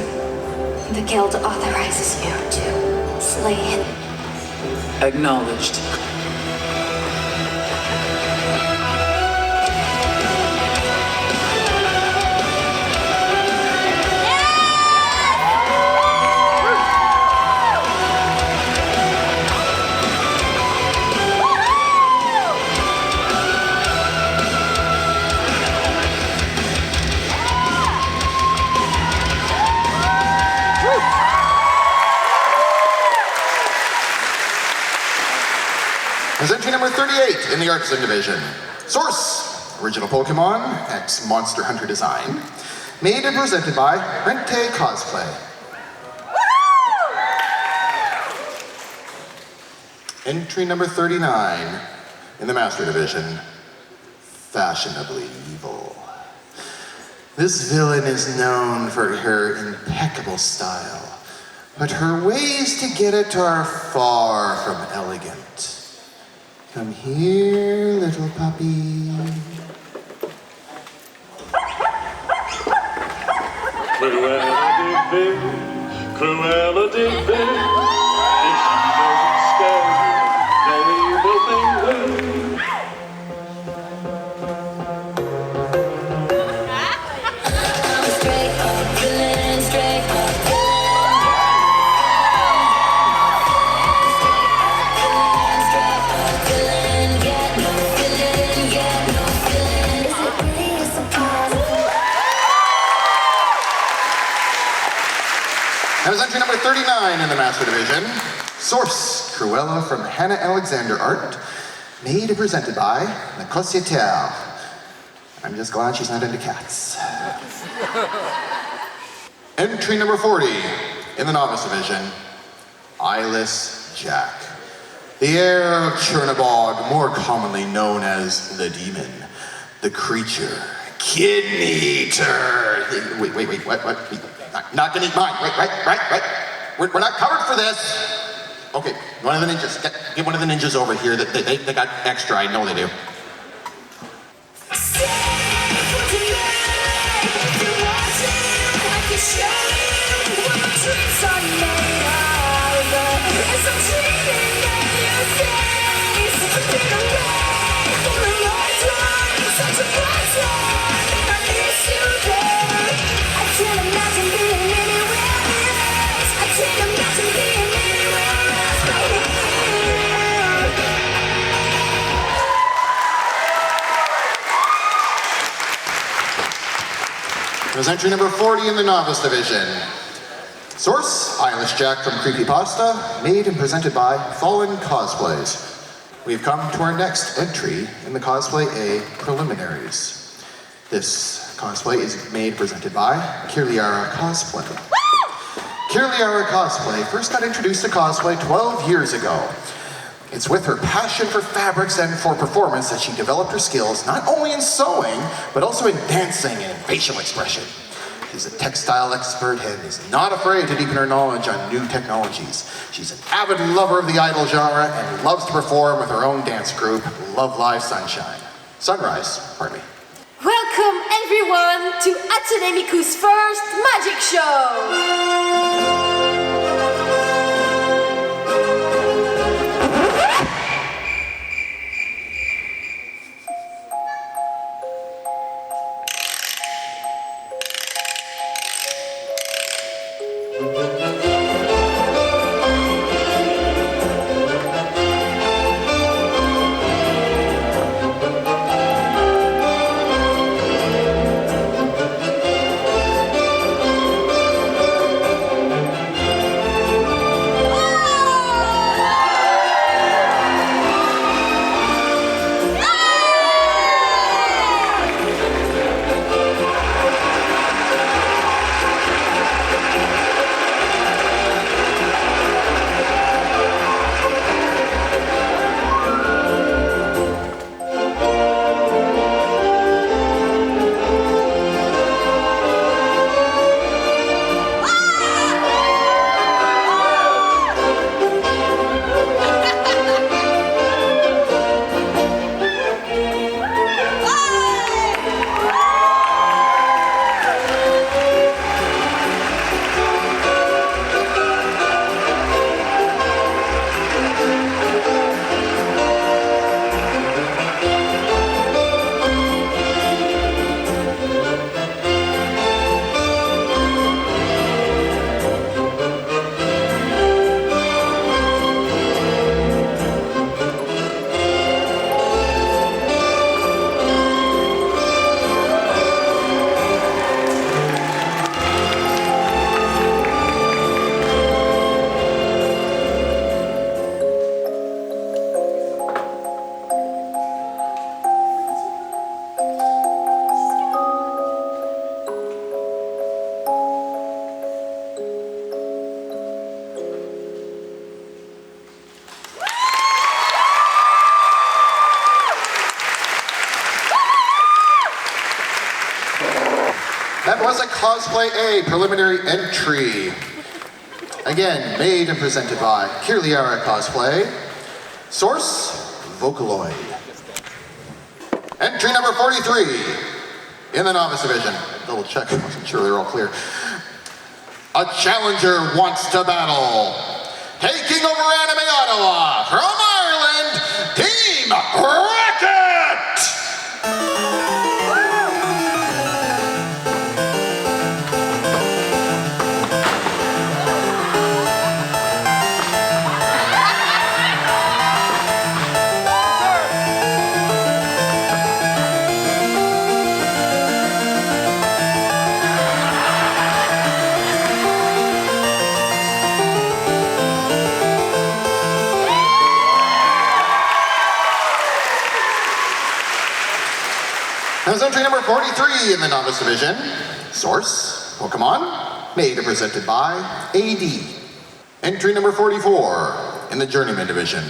Speaker 19: the guild authorizes you to slay him.
Speaker 20: Acknowledged.
Speaker 2: As entry number 38 in the Artisan Division. Source, original Pokemon, X Monster Hunter design, made and presented by Rente Cosplay. Entry number 39 in the Master Division. Fashionably Evil. This villain is known for her impeccable style, but her ways to get it are far from elegant. Come here, little puppy.
Speaker 17: Cruella de Vil, Cruella de Vil. If she doesn't scare you, no evil thing will.
Speaker 11: Straight up villain, straight up villain.
Speaker 2: That was entry number 39 in the Master Division. Source, Cruella from Hannah Alexander Art, made and presented by Nicosietel. I'm just glad she's not into cats. Entry number 40 in the Novice Division, Eyeless Jack. The heir of Chernabog, more commonly known as the Demon, the creature, Kidney Eater. Wait, what? Not gonna eat mine, right. We're not covered for this. Okay, one of the ninjas, get one of the ninjas over here. They got extra, I know they do. It was entry number 40 in the Novice Division. Source, Eyeless Jack from Creepypasta, made and presented by Fallen Cosplays. We've come to our next entry in the Cosplay A preliminaries. This cosplay is made and presented by Kirliara Cosplay. Kirliara Cosplay first got introduced to cosplay 12 years ago. It's with her passion for fabrics and for performance that she developed her skills not only in sewing, but also in dancing and facial expression. She's a textile expert and is not afraid to deepen her knowledge on new technologies. She's an avid lover of the idol genre and loves to perform with her own dance group, Love Live Sunrise, pardon me.
Speaker 11: Welcome everyone to Atsunemiku's first magic show!
Speaker 2: That was a Cosplay A preliminary entry. Again, made and presented by AeraYuna Cosplay. Source, Vocaloid. Entry number 43 in the Novice Division. Double check, I wasn't sure they're all clear. A challenger wants to battle. Taking over Anime Ottawa from Ireland, Team Rocket! That was entry number 43 in the Novice Division. Source, Pokemon, made and presented by AD. Entry number 44 in the Journeyman Division.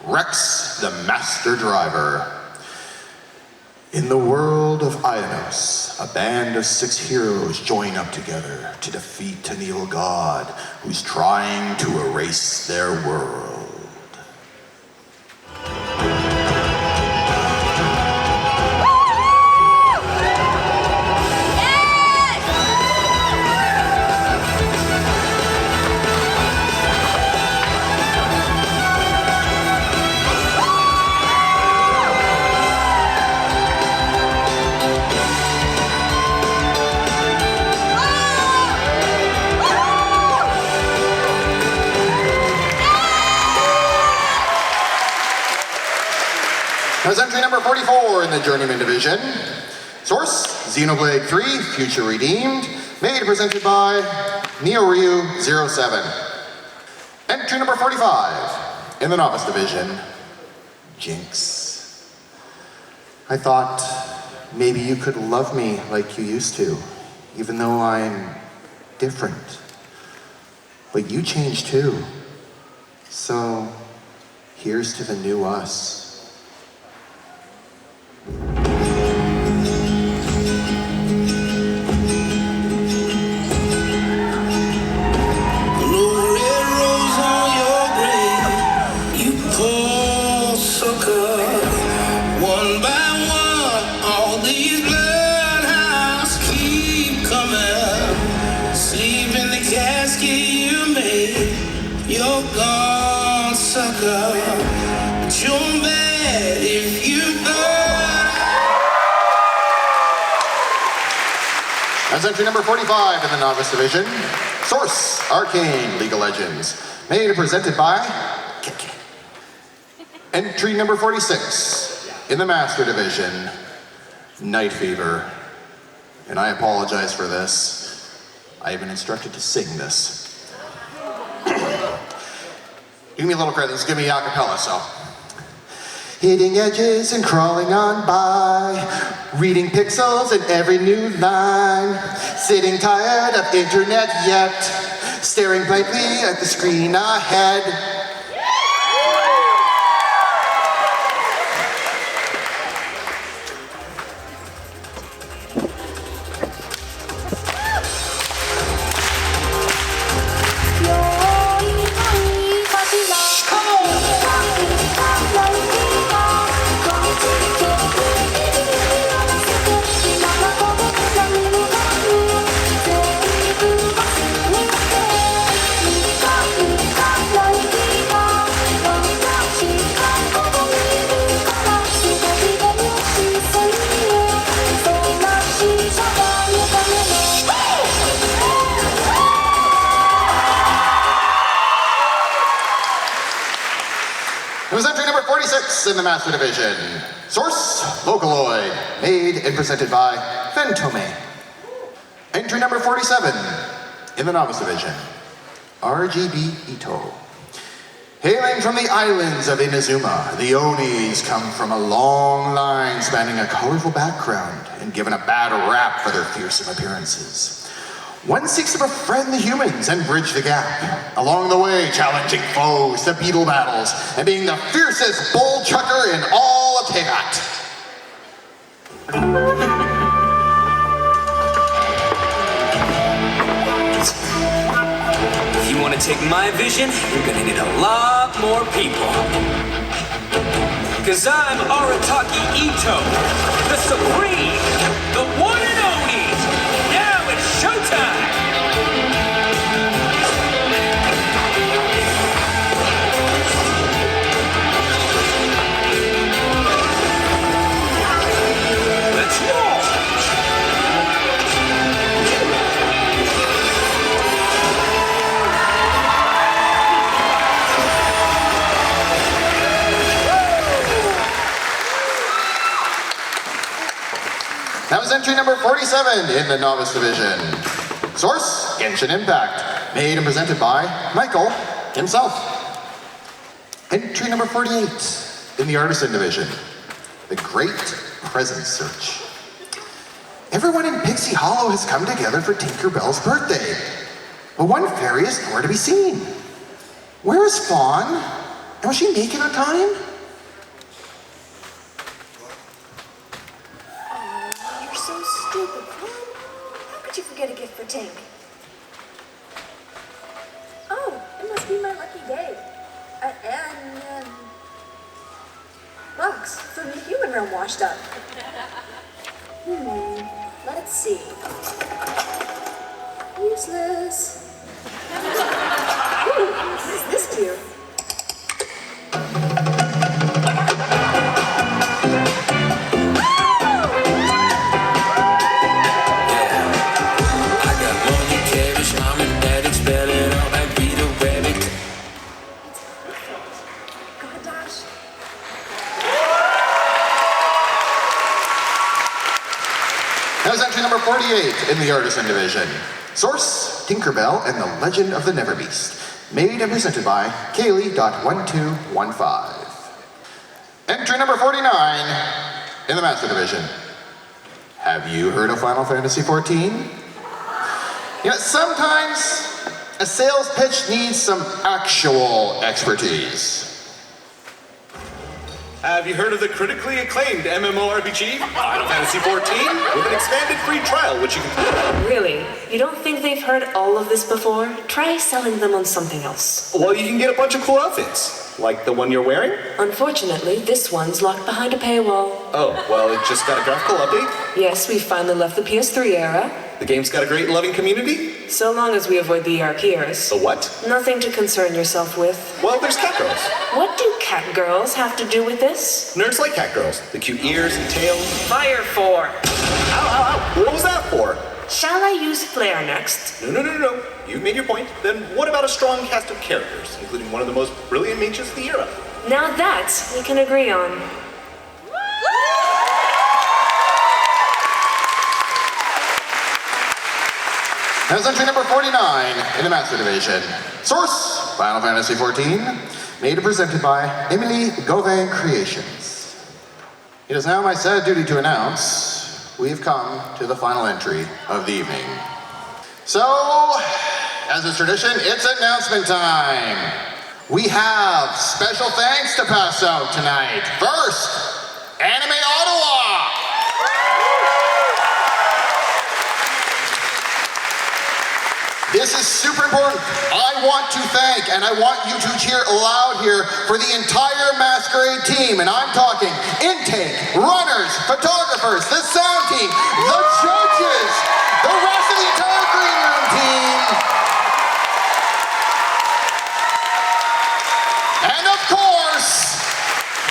Speaker 2: Rex, the Master Driver. In the world of Ionos, a band of 6 heroes join up together to defeat an evil god who's trying to erase their world. That was entry number 44 in the Journeyman Division. Source, Xenoblade 3, Future Redeemed, made and presented by NeoRyu07. Entry number 45 in the Novice Division, Jinx. I thought maybe you could love me like you used to, even though I'm different. But you changed too. So Here's to the new us. That's entry number 45 in the Novice Division. Source, Arcane League of Legends. Made and presented by Kiki. Entry number 46 in the Master Division. Night Fever. And I apologize for this. I have been instructed to sing this. Give me a little credit, just give me a cappella, so. Hitting edges and crawling on by, reading pixels in every new line, sitting tired of internet yet, staring blankly at the screen ahead. It was entry number 46 in the Master Division. Source, Vocaloid. Made and presented by Fentome. Entry number 47 in the Novice Division. RGB Itto. Hailing from the islands of Inazuma, the Onis come from a long line spanning a colorful background and given a bad rap for their fearsome appearances. One seeks to befriend the humans and bridge the gap, along the way challenging foes to beetle battles and being the fiercest bull chucker in all of Tevat.
Speaker 21: If you want to take my vision, you're gonna need a lot more people. Cause I'm Arataki Itto, the Supreme, the one and only. Now it's showtime! Let's roll!
Speaker 2: That was entry number 47 in the Novice Division. Source, Genshin Impact. Made and presented by Michael himself. Entry number 48 in the Artisan Division. The Great Present Search. Everyone in Pixie Hollow has come together for Tinkerbell's birthday. But one fairy is nowhere to be seen. Where is Fawn? And was she making on time?
Speaker 19: So stupid, Fawn. How could you forget a gift for Tink? Oh, it must be my lucky day. And bugs from the human realm washed up. Let's see. Useless. Ooh, what is this here?
Speaker 2: That was entry number 48 in the Artisan Division. Source, Tinkerbell and the Legend of the Neverbeast. Made and presented by Kaylee.1215. Entry number 49 in the Master Division. Have you heard of Final Fantasy XIV? You know, sometimes a sales pitch needs some actual expertise.
Speaker 1: Have you heard of the critically acclaimed MMORPG, Final Fantasy XIV, with an expanded free trial, which you can...
Speaker 22: Really? You don't think they've heard all of this before? Try selling them on something else.
Speaker 1: Well, you can get a bunch of cool outfits. Like the one you're wearing?
Speaker 22: Unfortunately, this one's locked behind a paywall.
Speaker 1: Oh, well, it just got a graphical update?
Speaker 22: Yes, we finally left the PS3 era.
Speaker 1: The game's got a great and loving community?
Speaker 22: So long as we avoid the ERP eras.
Speaker 1: The what?
Speaker 22: Nothing to concern yourself with.
Speaker 1: Well, there's cat girls.
Speaker 22: What do cat girls have to do with this?
Speaker 1: Nerds like cat girls. The cute ears and tails.
Speaker 22: Fire for!
Speaker 1: Ow, ow, ow! What was that for?
Speaker 22: Shall I use flare next?
Speaker 1: No. You've made your point. Then what about a strong cast of characters, including one of the most brilliant mages of the era?
Speaker 22: Now that we can agree on.
Speaker 2: That was entry number 49 in the Master Division. Source, Final Fantasy XIV, made and presented by Emily Gauvin Creations. It is now my sad duty to announce we've come to the final entry of the evening. So, as is tradition, it's announcement time. We have special thanks to pass out tonight. First, Anime Ottawa. This is super important. I want to thank, and I want you to cheer loud here for the entire Masquerade team, and I'm talking intake, runners, photographers, the sound team, the judges, the rest of the entire green room team, and of course,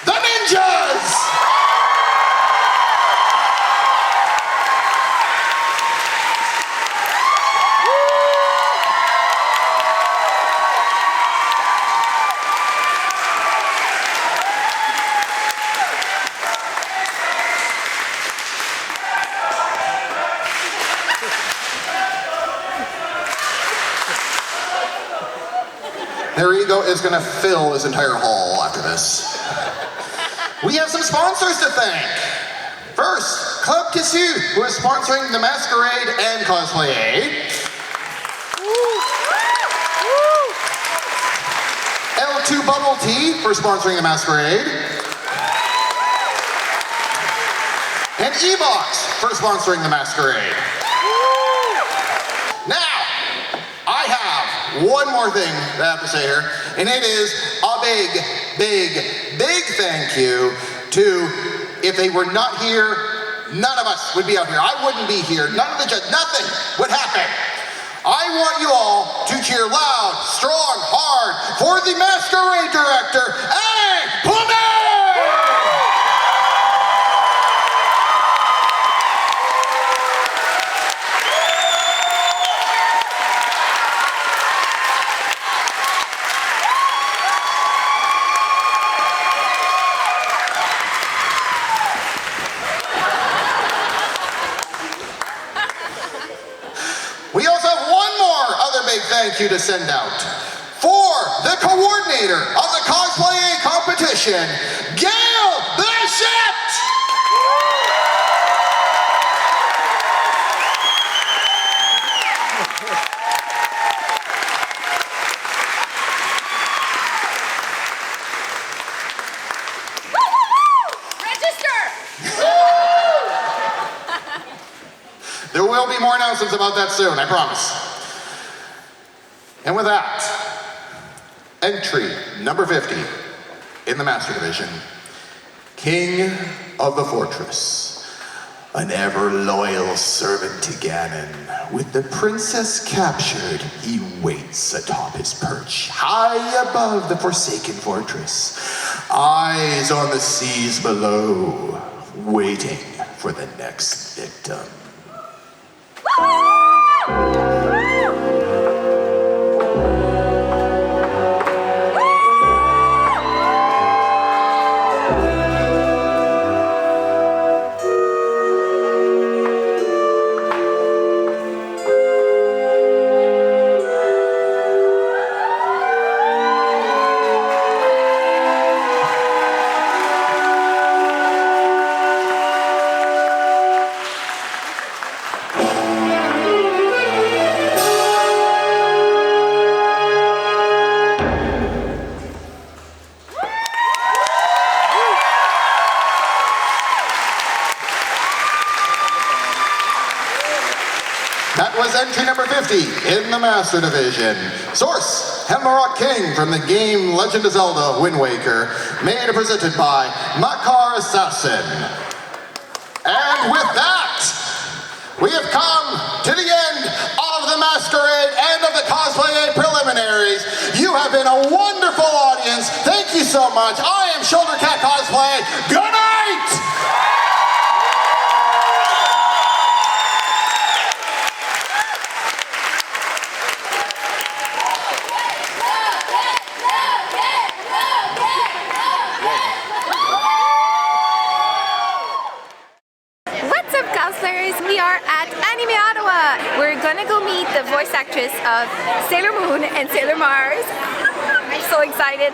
Speaker 2: the ninjas! Their ego is going to fill this entire hall after this. We have some sponsors to thank. First, Club Tissu, who is sponsoring the Masquerade and Cosplay Eh. L2 Bubble Tea for sponsoring the Masquerade. And E-Box for sponsoring the Masquerade. Now, I have one more thing that I have to say here, and it is a big thank you to, if they were not here, none of us would be out here. I wouldn't be here. None of the judges, nothing would happen. I want you all to cheer loud, strong, hard for the Masquerade director, Pullman! We also have one more other big thank you to send out. For the coordinator of the Cosplay Eh competition, Gail Bishop! There will be more announcements about that soon, I promise. And with that, entry number 50 in the Master Division, King of the Fortress, an ever loyal servant to Ganon. With the princess captured, he waits atop his perch, high above the forsaken fortress, eyes on the seas below, waiting for the next victim. That was entry number 50 in the Master Division. Source, Hemlock King from the game Legend of Zelda Wind Waker, made and presented by Makar Assassin. And with that, we have come to the end of the Masquerade and of the Cosplay Eh preliminaries. You have been a wonderful audience. Thank you so much. I am Shoulder Cat Cosplay. Good night!
Speaker 5: We are at Anime Ottawa. We're gonna go meet the voice actress of Sailor Moon and Sailor Mars. I'm so excited.